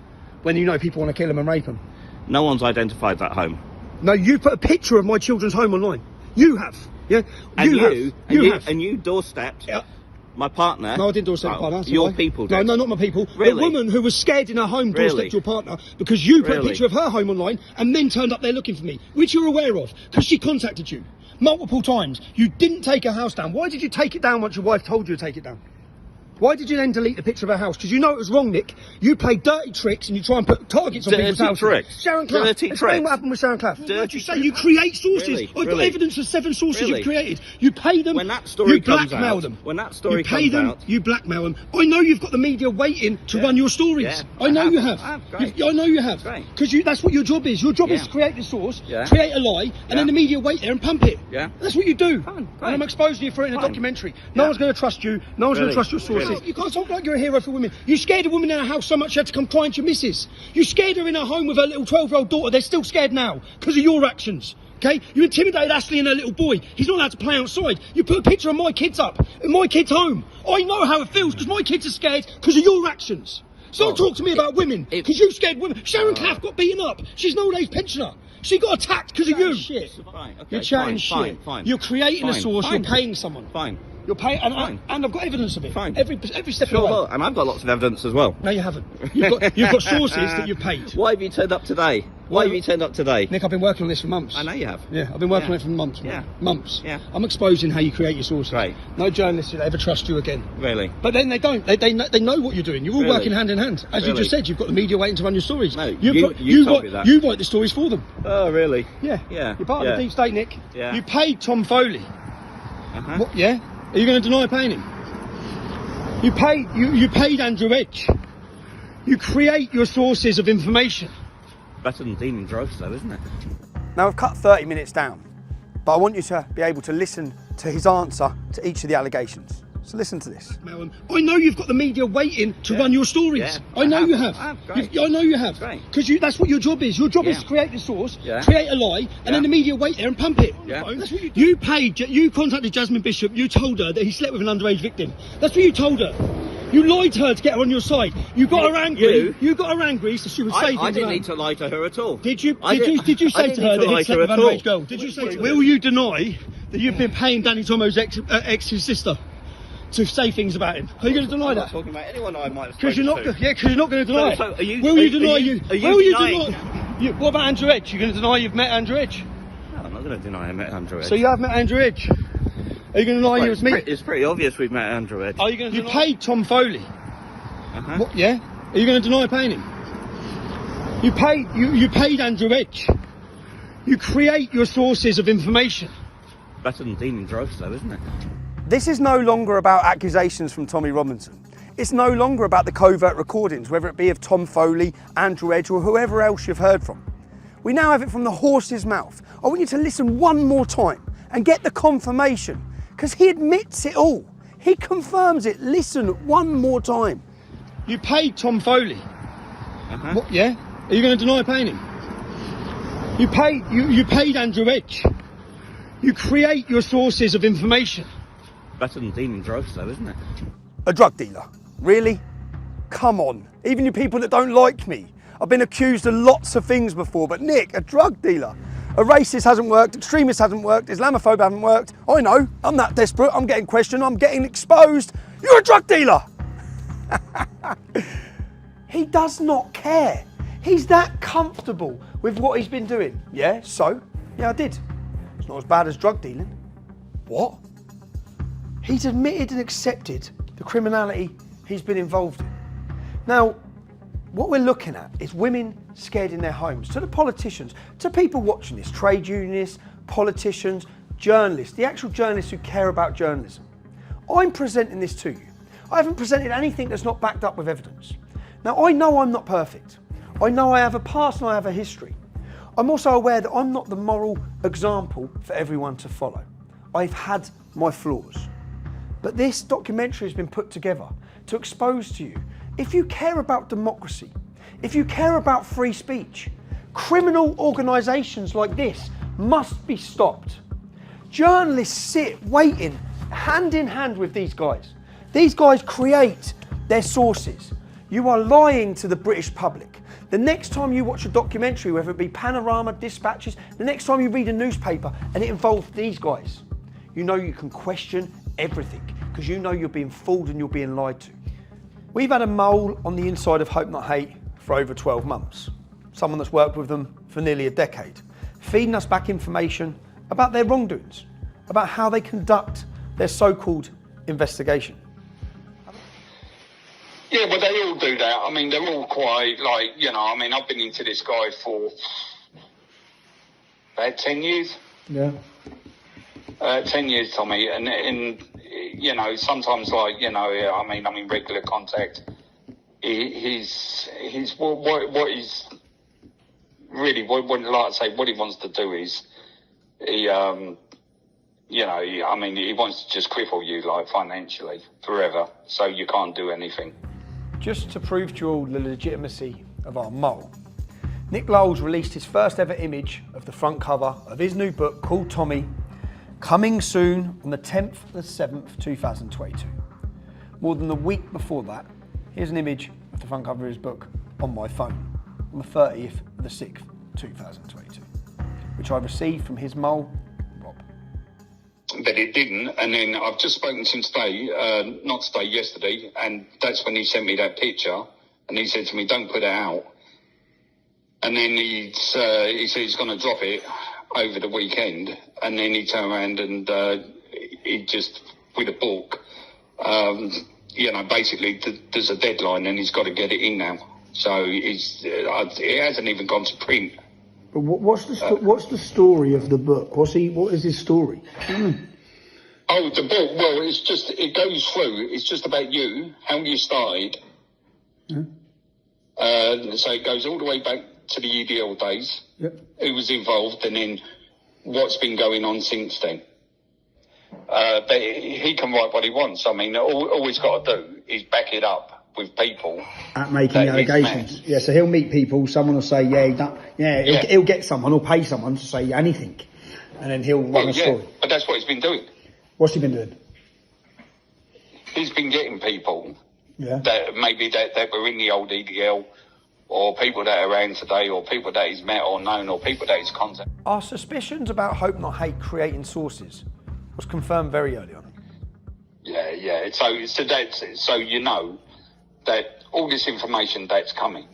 when you know people want to kill them and rape them? No one's identified that home. No, you put a picture of my children's home online. You have. Yeah? And you have. And you doorstepped my partner. No, I didn't doorstep your partner. Your people did. No, not my people. Really? A woman who was scared in her home doorstepped your partner because you put a picture of her home online and then turned up there looking for me, which you're aware of because she contacted you multiple times. You didn't take her house down. Why did you take it down once your wife told you to take it down? Why did you then delete the picture of her house? Because you know it was wrong, Nick. You play dirty tricks and you try and put targets on people's houses. Tricks. Sharon Clough. Explain what happened with Sharon Clough. What you say? You create sources. I've got evidence of 7 sources you've created. You pay them. When that story comes out, you blackmail them. When that story comes out, you pay them. You blackmail them. I know you've got the media waiting to run your stories. Yeah, I know you have. I know you have. Because that's what your job is. Your job is to create the source, create a lie, and then the media wait there and pump it. Yeah. That's what you do. And I'm exposing you for it in a documentary. No one's going to trust you. No one's going to trust your sources. You can't talk like you're a hero for women. You scared a woman in her house so much she had to come crying to your missus. You scared her in her home with her little 12-year-old daughter. They're still scared now because of your actions. Okay? You intimidated Ashley and her little boy. He's not allowed to play outside. You put a picture of my kids up in my kids' home. I know how it feels because my kids are scared because of your actions. So don't talk to me about women because you scared women. Sharon Clough got beaten up. She's an old age pensioner. She got attacked because of you. Shit. Fine. Okay, you're chatting shit. Fine. You're creating a source. You're paying someone. Fine. You're paying, and I've got evidence of it. Fine. Every step of the way. And I've got lots of evidence as well. No, you haven't. You've got sources that you've paid. Why have you turned up today? Why have you turned up today? Nick, I've been working on this for months. I know you have. Yeah, I've been working on it for months. Yeah. Months. Yeah. I'm exposing how you create your sources. Right. No journalist will ever trust you again. Really? But then they don't. They know what you're doing. You're all working hand in hand. As you just said, you've got the media waiting to run your stories. No, you told me that. You write the stories for them. Oh, really? Yeah. Yeah. You're part of the deep state, Nick. Yeah. You paid Tom Foley. What, yeah? Are you going to deny paying him? You paid Andrew Edge. You create your sources of information. Better than dealing drugs, though, isn't it? Now, I've cut 30 minutes down, but I want you to be able to listen to his answer to each of the allegations. So listen to this. I know you've got the media waiting to run your stories. Yeah, I know you have. I know you have. Because that's what your job is. Your job is to create the source, create a lie, and then the media wait there and pump it. Yeah. That's what you do. You contacted Jasmine Bishop, you told her that he slept with an underage victim. That's what you told her. You lied to her to get her on your side. You got her angry. You got her angry so she would say things. I didn't need to lie to her at all. Did you say to her that he slept with an underage girl? Did you say to her? Will you deny that you've been paying Danny Tomo's ex's sister to say things about him? Are you going to deny that? I'm not talking about anyone I might have Because you're not going to deny so it. are you, Will you deny you? Will you denying? deny? What about Andrew Edge? You're going to deny you've met Andrew Edge? No, I'm not going to deny I met Andrew Edge. So you have met Andrew Edge? Are you going to deny you was me? It's pretty obvious we've met Andrew Edge. Are you going to? You paid Tom Foley. What, yeah? Are you going to deny paying him? You paid Andrew Edge. You create your sources of information. Better than dealing drugs, though, isn't it? This is no longer about accusations from Tommy Robinson. It's no longer about the covert recordings, whether it be of Tom Foley, Andrew Edge, or whoever else you've heard from. We now have it from the horse's mouth. I want you to listen one more time and get the confirmation, because he admits it all. He confirms it. Listen one more time. You paid Tom Foley. What, yeah? Are you going to deny paying him? You paid Andrew Edge. You create your sources of information. Better than dealing drugs, though, isn't it? A drug dealer? Really? Come on. Even you people that don't like me. I've been accused of lots of things before, but Nick, a drug dealer? A racist hasn't worked, extremist hasn't worked, Islamophobe hasn't worked. I know, I'm that desperate, I'm getting questioned, I'm getting exposed. You're a drug dealer! He does not care. He's that comfortable with what he's been doing. Yeah, so? Yeah, I did. It's not as bad as drug dealing. What? He's admitted and accepted the criminality he's been involved in. Now, what we're looking at is women scared in their homes, to the politicians, to people watching this, trade unionists, politicians, journalists, the actual journalists who care about journalism. I'm presenting this to you. I haven't presented anything that's not backed up with evidence. Now, I know I'm not perfect. I know I have a past and I have a history. I'm also aware that I'm not the moral example for everyone to follow. I've had my flaws. But this documentary has been put together to expose to you, if you care about democracy, if you care about free speech, criminal organisations like this must be stopped. Journalists sit waiting hand in hand with these guys. These guys create their sources. You are lying to the British public. The next time you watch a documentary, whether it be Panorama, Dispatches, the next time you read a newspaper and it involves these guys, you know you can question everything because you know you're being fooled and you're being lied to. We've had a mole on the inside of Hope Not Hate for over 12 months. Someone that's worked with them for nearly a decade, feeding us back information about their wrongdoings, about how they conduct their so-called investigation. Yeah, but they all do that. I mean, they're all quite, like, you know, I mean, I've been into this guy for about 10 years. Yeah. 10 years, Tommy, and you know, sometimes, like, you know, I mean, I'm in regular contact. He's what he's really, like I say, what he wants to do is, you know, I mean, he wants to just cripple you, like, financially, forever, so you can't do anything. Just to prove to you all the legitimacy of our mole, Nick Lowell's released his first ever image of the front cover of his new book called Tommy, coming soon on the 10th of the 7th, 2022. More than a week before that, here's an image of the front cover of his book on my phone on the 30th of the 6th, 2022, which I received from his mole, Rob. but it didn't. And then I've just spoken to him today, not today, yesterday, and that's when he sent me that picture, and he said to me, "Don't put it out." And then he said he's going to drop it over the weekend, and then he turned around and he just, with a book, basically there's a deadline and he's got to get it in now. So it hasn't even gone to print. But what's the story of the book? What is his story? Oh, the book. Well, it goes through. It's just about you, how you started. Yeah. So it goes all the way back to the EDL days. Yep. Who was involved, and then what's been going on since then. But he can write what he wants. I mean, all he's got to do is back it up with people at making allegations. Yeah, so he'll meet people. Someone will say, he'll get someone or pay someone to say anything, and then he'll run a story. But that's what he's been doing. What's he been doing? He's been getting people that that were in the old EDL, or people that are around today, or people that he's met or known, or people that he's contacted. Our suspicions about Hope Not Hate creating sources was confirmed very early on. Yeah. So you know that all this information that's coming,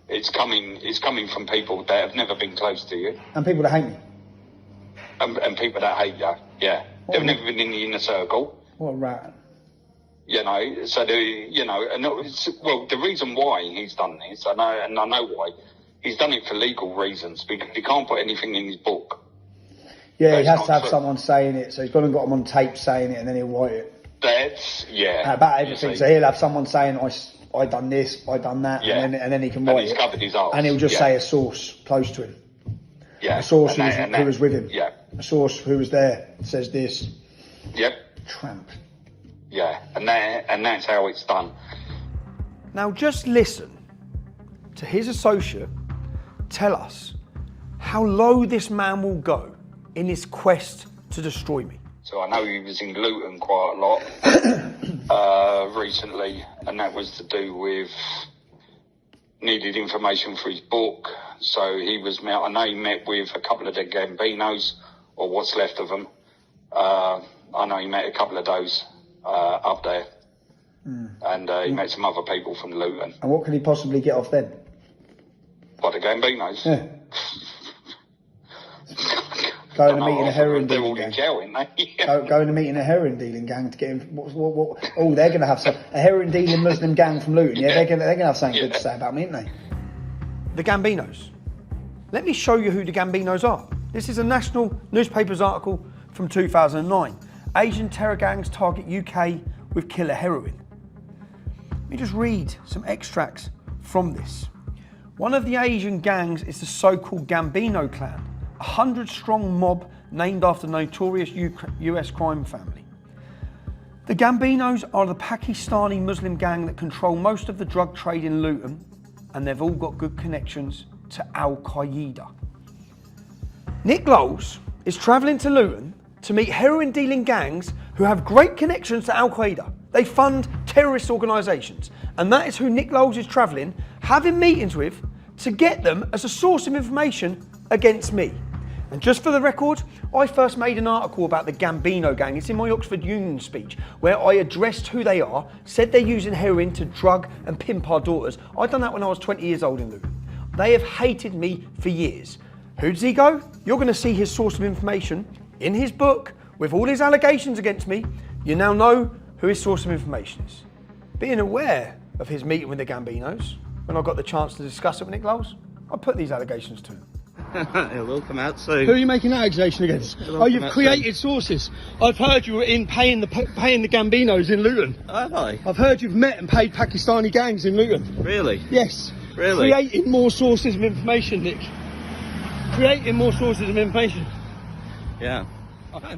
it's coming from people that have never been close to you, and people that hate me, and people that hate you. Yeah, they've never been in the inner circle. What a rat. So the reason why he's done this, and I know why, he's done it for legal reasons, because he can't put anything in his book. Yeah, he has to have someone saying it, so he's gone and got him on tape saying it, and then he'll write it. About everything. So he'll have someone saying, I done this, I done that, and then he can write it. Covered his arse. And he'll just say a source close to him. Yeah. A source who was with him. Yeah. A source who was there says this. Yep. Tramp. Yeah, and that's how it's done. Now just listen to his associate tell us how low this man will go in his quest to destroy me. So I know he was in Luton quite a lot recently, and that was to do with needed information for his book. So I know he met with a couple of the Gambinos, or what's left of them. I know he met a couple of those up there, and he met some other people from Luton. And what could he possibly get off then? What, the Gambinos? Yeah. Going to meet in a heroin they're dealing all gang. in jail, aren't they? Going to meet in a heroin dealing gang to get him. What? Oh, they're going to have a heroin dealing Muslim gang from Luton. Yeah, they're going to have something good to say about me, aren't they? The Gambinos. Let me show you who the Gambinos are. This is a national newspaper's article from 2009. Asian terror gangs target UK with killer heroin. Let me just read some extracts from this. One of the Asian gangs is the so-called Gambino clan, a 100-strong mob named after the notorious US crime family. The Gambinos are the Pakistani Muslim gang that control most of the drug trade in Luton, and they've all got good connections to Al-Qaeda. Nick Lowles is travelling to Luton to meet heroin-dealing gangs who have great connections to Al-Qaeda. They fund terrorist organisations, and that is who Nick Lowles is travelling, having meetings with, to get them as a source of information against me. And just for the record, I first made an article about the Gambino gang. It's in my Oxford Union speech, where I addressed who they are, said they're using heroin to drug and pimp our daughters. I'd done that when I was 20 years old in Luton. They have hated me for years. Who does he go? You're going to see his source of information in his book with all his allegations against me. You now know who his source of information is. Being aware of his meeting with the Gambinos, when I got the chance to discuss it with Nick Lowles, I put these allegations to him. It will come out soon. Who are you making that accusation against? Oh, you've created sources. I've heard you were in paying the Gambinos in Luton. Have I? I've heard you've met and paid Pakistani gangs in Luton. Really? Yes. Really? Creating more sources of information, Nick. Creating more sources of information. Yeah.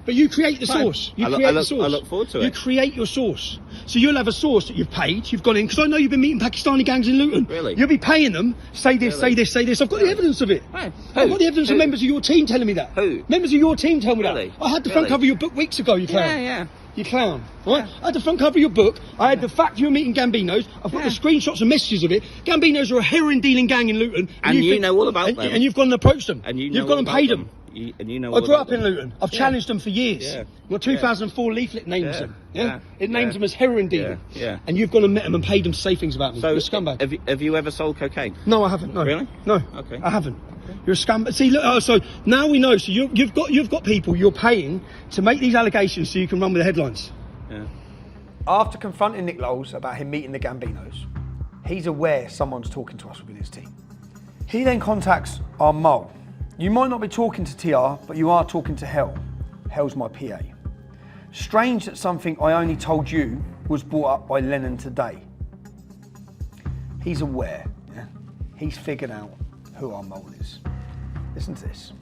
But you create the source. You create the source. I look forward to it. You create your source. So you'll have a source that you've paid, you've gone in, because I know you've been meeting Pakistani gangs in Luton. Really? You'll be paying them, say this, say this, say this. I've got the evidence of it. Right. I've got the evidence of members of your team telling me that. Who? Members of your team tell me Really? that. I had the front cover of your book weeks ago, you clown. Yeah. You clown. Right? I had the front cover of your book. I had the fact you were meeting Gambinos. I've got the screenshots and messages of it. Gambinos are a heroin dealing gang in Luton. And you know all about them. And you've gone and approached them. And you know You've gone and paid them. and you know. I grew up in Luton. I've challenged them for years. Yeah. Your 2004 leaflet names them. Yeah. It names them as heroin dealing. Yeah. And you've gone and met them and paid them to say things about me. So You're a scumbag. Have you ever sold cocaine? No, I haven't. No. Really? No. Okay. I haven't. You're a scumbag. See, look. So now we know. So you've got people you're paying to make these allegations so you can run with the headlines. Yeah. After confronting Nick Lowles about him meeting the Gambinos, he's aware someone's talking to us within his team. He then contacts our mole. You might not be talking to TR, but you are talking to Hell. Hell's my PA. Strange that something I only told you was brought up by Lennon today. He's aware, yeah? He's figured out who our mole is. Listen to this.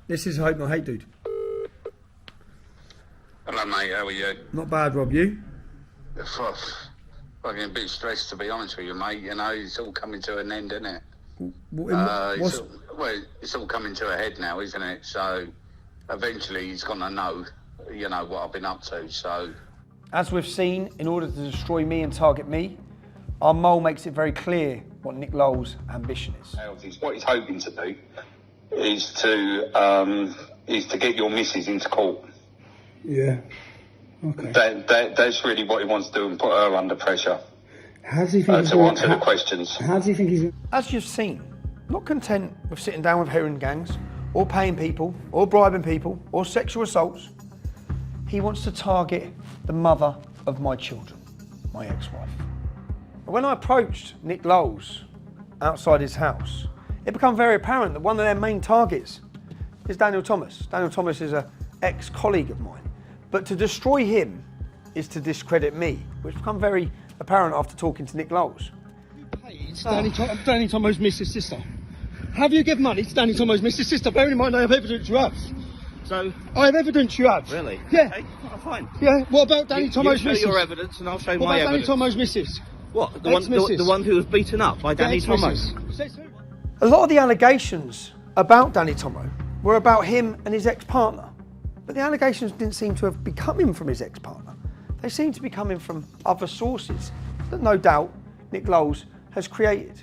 This is Hope Not Hate Dude. Hello, mate. How are you? Not bad, Rob. You? Fucking a bit stressed, to be honest with you, mate. You know, it's all coming to an end, isn't it? It's all coming to a head now, isn't it? So eventually he's going to know, you know, what I've been up to. So, as we've seen, in order to destroy me and target me, our mole makes it very clear what Nick Lowles' ambition is. What he's hoping to do is to get your missus into court. Yeah. Okay. That's really what he wants to do, and put her under pressure. How does he think to answer the questions? How does he think he's? As you've seen, not content with sitting down with heroin gangs, or paying people, or bribing people, or sexual assaults, he wants to target the mother of my children, my ex-wife. When I approached Nick Lowles outside his house, it became very apparent that one of their main targets is Daniel Thomas. Daniel Thomas is an ex-colleague of mine. But to destroy him is to discredit me, which became very apparent after talking to Nick Lowles. Danny Tomo's Mrs. sister. Have you given money to Danny Tomo's Mrs. sister? Bearing in mind I have evidence you have. So I have evidence you have. Really? Yeah. Okay, fine. Yeah. What about Danny Tomo's you Mrs.? show your evidence, and I'll show what my about evidence. Danny Tomo's Mrs.? What? The one who was beaten up by Danny Tomo. A lot of the allegations about Danny Tomo were about him and his ex-partner. But the allegations didn't seem to have been coming from his ex-partner. They seem to be coming from other sources that no doubt Nick Lowles has created.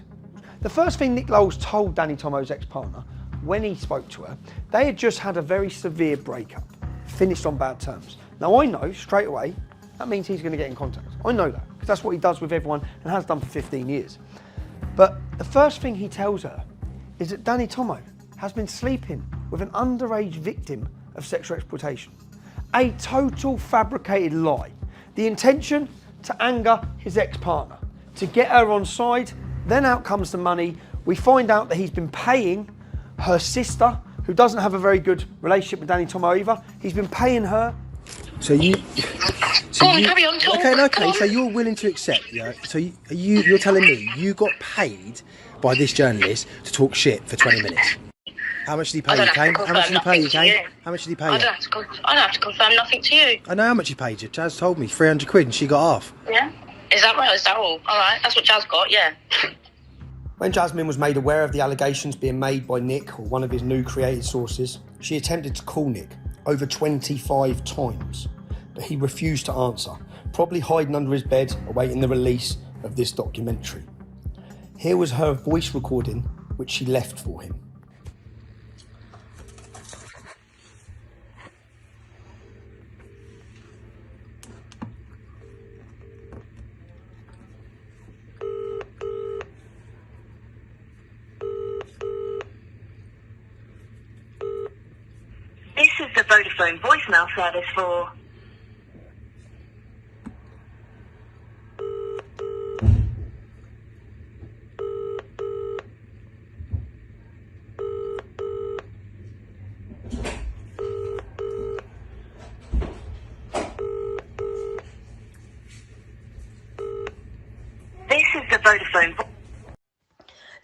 The first thing Nick Lowles told Danny Tomo's ex-partner when he spoke to her, they had just had a very severe breakup, finished on bad terms. Now I know straight away that means he's going to get in contact. I know that because that's what he does with everyone and has done for 15 years. But the first thing he tells her is that Danny Tomo has been sleeping with an underage victim of sexual exploitation. A total fabricated lie. The intention to anger his ex-partner, to get her on side, then out comes the money. We find out that he's been paying her sister, who doesn't have a very good relationship with Danny Tomo either. He's been paying her. Carry on, talk. Okay. So you're willing to accept, yeah? So you're telling me you got paid by this journalist to talk shit for 20 minutes? How much did he pay you, Kane? How much did he pay you, Kane? How much did he pay you? I don't have to confirm nothing to you. I know how much he paid you. Jazz told me 300 quid and she got half. Yeah? Is that right? Is that all? All right, that's what Jazz got, yeah. When Jasmine was made aware of the allegations being made by Nick, or one of his new created sources, she attempted to call Nick over 25 times, but he refused to answer, probably hiding under his bed, awaiting the release of this documentary. Here was her voice recording, which she left for him. This is the Vodafone voicemail service for... This is the Vodafone...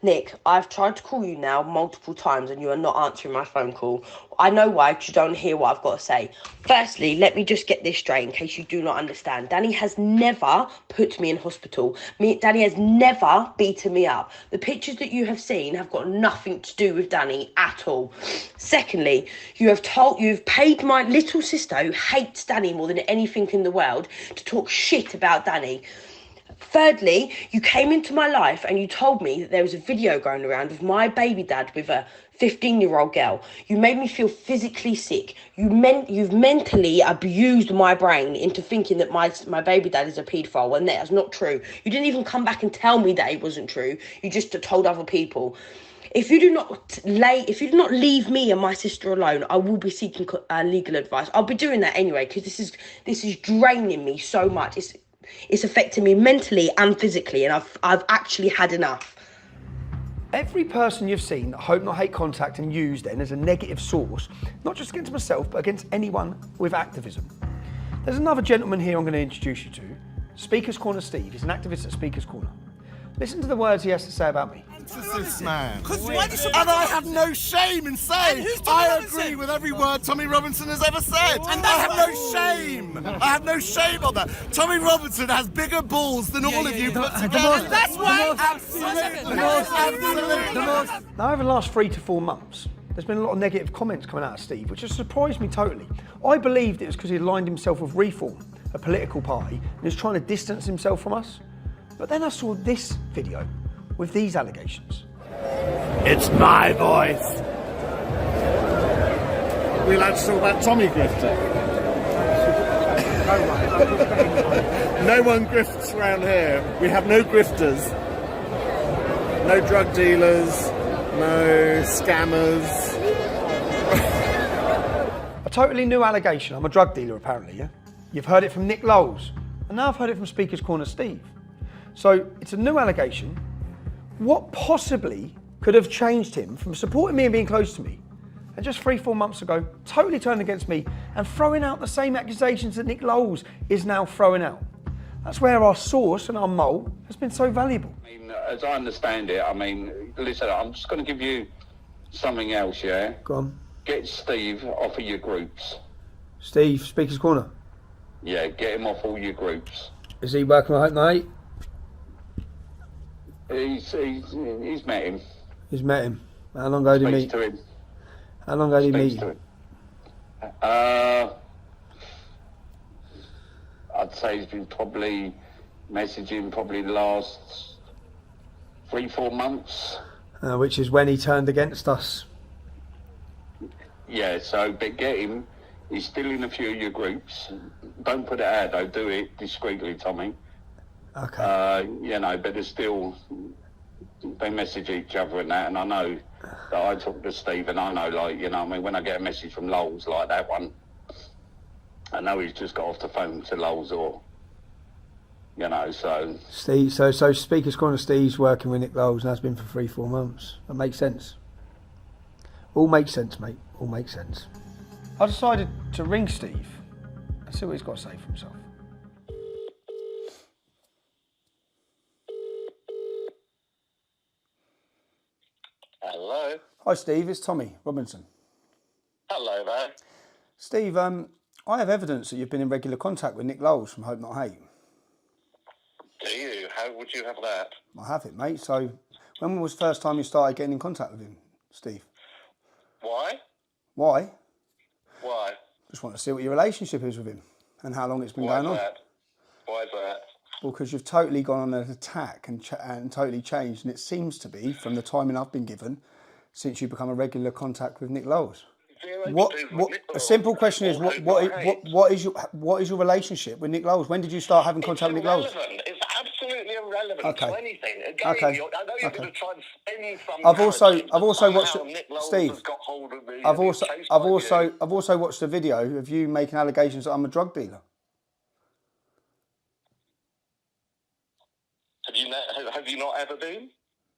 Nick, I've tried to call you now multiple times and you are not answering my phone call. I know why, because you don't hear what I've got to say. Firstly, let me just get this straight in case you do not understand. Danny has never put me in hospital. Danny has never beaten me up. The pictures that you have seen have got nothing to do with Danny at all. Secondly, you've paid my little sister, who hates Danny more than anything in the world, to talk shit about Danny. Thirdly, you came into my life and you told me that there was a video going around of my baby dad with a 15-year-old girl. You made me feel physically sick. You've mentally abused my brain into thinking that my baby dad is a paedophile when that's not true. You didn't even come back and tell me that it wasn't true. You just told other people. If you do not leave me and my sister alone, I will be seeking legal advice. I'll be doing that anyway because this is draining me so much. It's affecting me mentally and physically, and I've actually had enough. Every person you've seen that Hope Not Hate contact and use then as a negative source, not just against myself, but against anyone with activism. There's another gentleman here I'm going to introduce you to. Speaker's Corner Steve. He's an activist at Speaker's Corner. Listen to the words he has to say about me. This man. And I have no shame in saying I agree with every word Tommy Robinson has ever said. And I have no shame. I have no shame on that. Tommy Robinson has bigger balls than all of you put together. That's right. Absolutely. Now, over the last 3 to 4 months, there's been a lot of negative comments coming out of Steve, which has surprised me totally. I believed it was because he aligned himself with Reform, a political party, and he was trying to distance himself from us. But then I saw this video with these allegations. It's my voice. We allowed to talk about Tommy grifting. No one grifts around here. We have no grifters, no drug dealers, no scammers. A totally new allegation. I'm a drug dealer, apparently, yeah? You've heard it from Nick Lowles, and now I've heard it from Speaker's Corner Steve. So it's a new allegation. What possibly could have changed him from supporting me and being close to me, and just 3-4 months ago, totally turned against me and throwing out the same accusations that Nick Lowles is now throwing out? That's where our source and our mole has been so valuable. I mean, as I understand it, I mean, listen, I'm just going to give you something else, yeah? Go on. Get Steve off of your groups. Steve, Speaker's Corner. Yeah, get him off all your groups. Is he working with Hope Not Hate? He's met him. He's met him. How long ago did he meet? To him. How long ago did he meet him? I'd say he's been probably messaging the last 3-4 months. Which is when he turned against us. Yeah, so, but get him. He's still in a few of your groups. Don't put it out though, do it discreetly, Tommy. Okay. You know, but there's still, they message each other and that, and I know that I talk to Steve, and I know, like, you know, I mean, when I get a message from Lowles like that one, I know he's just got off the phone to Lowles, or, you know, so. Steve, so Speaker's Corner Steve's working with Nick Lowles and has been for 3-4 months. That makes sense. All makes sense, mate. All makes sense. I decided to ring Steve and see what he's got to say for himself. Hello. Hi Steve, it's Tommy Robinson. Hello there. Steve, I have evidence that you've been in regular contact with Nick Lowles from Hope Not Hate. Do you? How would you have that? I have it, mate. So when was the first time you started getting in contact with him, Steve? Why? Why? Why? Just want to see what your relationship is with him and how long it's been going on. Why is that? Well, because you've totally gone on an attack and totally changed, and it seems to be, from the timing I've been given, since you become a regular contact with Nick Lowles. A simple question is, what is your relationship with Nick Lowles? When did you start having contact with Nick Lowles? It's absolutely irrelevant to anything. Again, Okay. I know you're going to try and spin some. I've also watched Steve. I've also watched a video of you making allegations that I'm a drug dealer. Have you not ever been?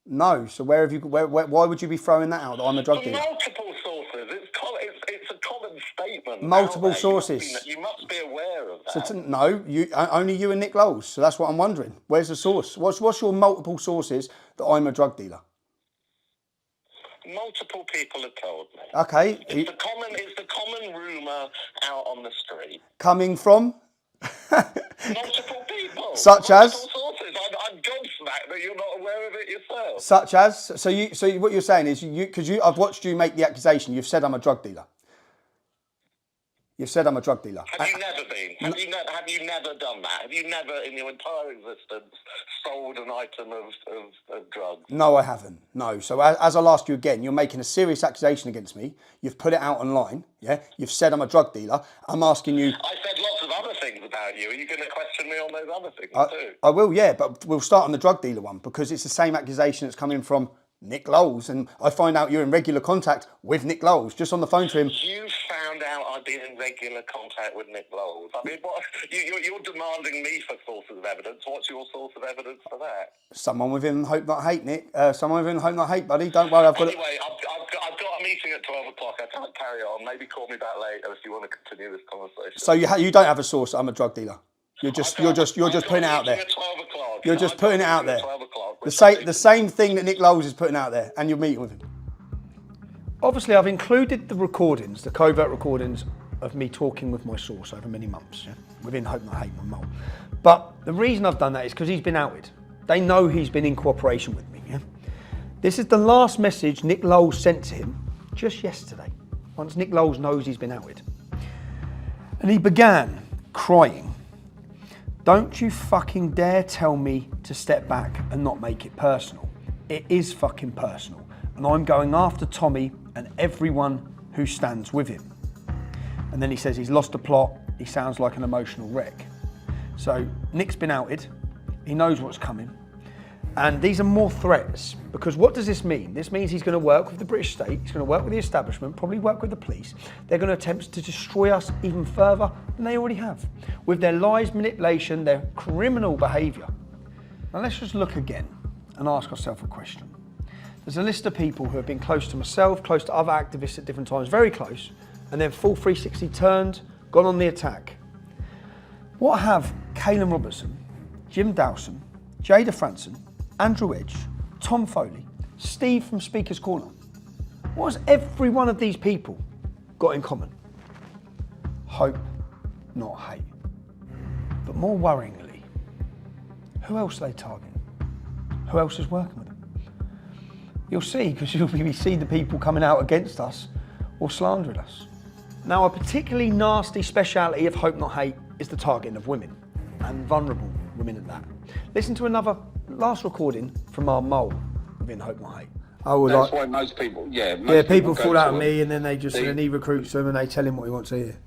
No. So where have you? Why would you be throwing that out? That I'm a drug dealer. Multiple sources. It's a common statement. Multiple sources. You must be aware of that. So no, only you and Nick Lowles. So that's what I'm wondering. Where's the source? What's your multiple sources that I'm a drug dealer? Multiple people have told me. Okay. It's the common rumour out on the street. Coming from? Multiple people. Such as? Sources. I'm gobsmacked that you're not aware of it yourself. Such as? So what you're saying is, I've watched you make the accusation. You've said I'm a drug dealer. You've said I'm a drug dealer. Have you never been? Have you never done that? Have you never, in your entire existence, sold an item of drugs? No, I haven't. No. So as I'll ask you again, you're making a serious accusation against me. You've put it out online. Yeah. You've said I'm a drug dealer. I'm asking you. I said lots of other things about you. Are you going to question me on those other things too? I will, yeah, but we'll start on the drug dealer one because it's the same accusation that's coming from Nick Lowles, and I find out you're in regular contact with Nick Lowles, just on the phone to him. You found out I've been in regular contact with Nick Lowles. I mean, what, you're demanding me for sources of evidence. What's your source of evidence for that? Someone within Hope Not Hate, Nick. Someone within Hope Not Hate, buddy. Don't worry, I've got it. Anyway, I've got a meeting at 12 o'clock. I can't carry on. Maybe call me back later if you want to continue this conversation. So you don't have a source that I'm a drug dealer. You're just putting it out there. You're just putting it out there. The same thing that Nick Lowles is putting out there, and you're meeting with him. Obviously, I've included the recordings, the covert recordings of me talking with my source over many months, yeah, within Hope Not Hate, my mole. But the reason I've done that is because he's been outed. They know he's been in cooperation with me. Yeah? This is the last message Nick Lowles sent to him just yesterday, once Nick Lowles knows he's been outed. And he began crying. Don't you fucking dare tell me to step back and not make it personal. It is fucking personal. And I'm going after Tommy and everyone who stands with him. And then he says he's lost the plot. He sounds like an emotional wreck. So Nick's been outed. He knows what's coming. And these are more threats, because what does this mean? This means he's going to work with the British state, he's going to work with the establishment, probably work with the police. They're going to attempt to destroy us even further than they already have, with their lies, manipulation, their criminal behaviour. Now let's just look again and ask ourselves a question. There's a list of people who have been close to myself, close to other activists at different times, very close, and then full 360 turned, gone on the attack. What have Caelan Robertson, Jim Dawson, Jada Franson, Andrew Edge, Tom Foley, Steve from Speaker's Corner. What has every one of these people got in common? Hope, not hate. But more worryingly, who else are they targeting? Who else is working with them? You'll see, because you'll see the people coming out against us or slandering us. Now, a particularly nasty speciality of Hope Not Hate is the targeting of women, and vulnerable women at that. Listen to another last recording from our mole within Hope Not Hate. That's why most people, people fall out of me, and then they just then he recruits them and they tell him what he wants to hear.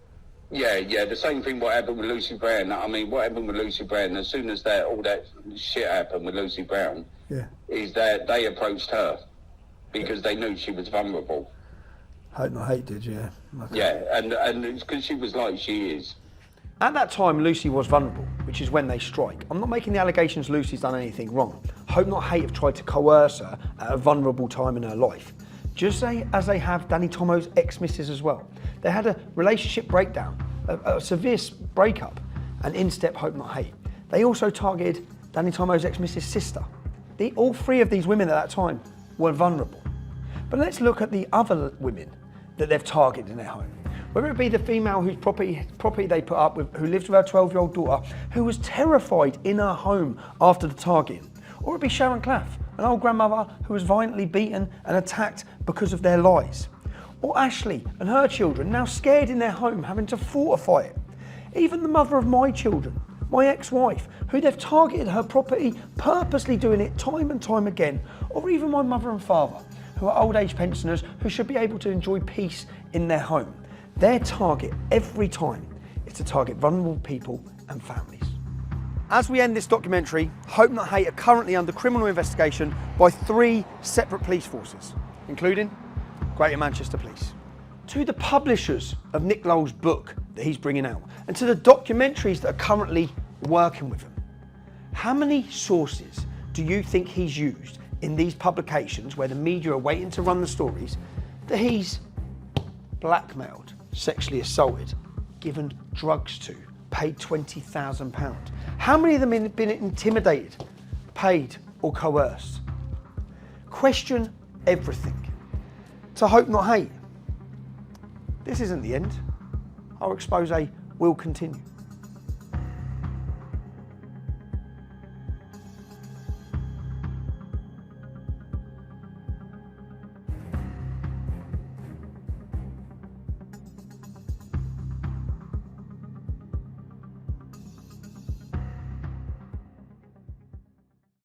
Yeah, the same thing what happened with Lucy Brown. I mean, what happened with Lucy Brown, as soon as all that shit happened with Lucy Brown, is that they approached her because they knew she was vulnerable. Hope Not Hate did, yeah. Okay. Yeah, and it's because she was like she is. At that time, Lucy was vulnerable, which is when they strike. I'm not making the allegations Lucy's done anything wrong. Hope Not Hate have tried to coerce her at a vulnerable time in her life, just as they have Danny Tomo's ex-missus as well. They had a relationship breakdown, a severe breakup, and in-step Hope Not Hate. They also targeted Danny Tomo's ex-missus' sister. All three of these women at that time were vulnerable. But let's look at the other women that they've targeted in their home. Whether it be the female whose property they put up with, who lives with her 12-year-old daughter, who was terrified in her home after the targeting, or it be Sharon Claff, an old grandmother who was violently beaten and attacked because of their lies, or Ashley and her children now scared in their home, having to fortify it. Even the mother of my children, my ex-wife, who they've targeted her property, purposely doing it time and time again, or even my mother and father, who are old age pensioners who should be able to enjoy peace in their home. Their target every time is to target vulnerable people and families. As we end this documentary, Hope Not Hate are currently under criminal investigation by 3 separate police forces, including Greater Manchester Police. To the publishers of Nick Lowles' book that he's bringing out, and to the documentaries that are currently working with him, how many sources do you think he's used in these publications where the media are waiting to run the stories that he's blackmailed, sexually assaulted, given drugs to, paid £20,000? How many of them have been intimidated, paid or coerced? Question everything. To Hope Not Hate. This isn't the end. Our expose will continue.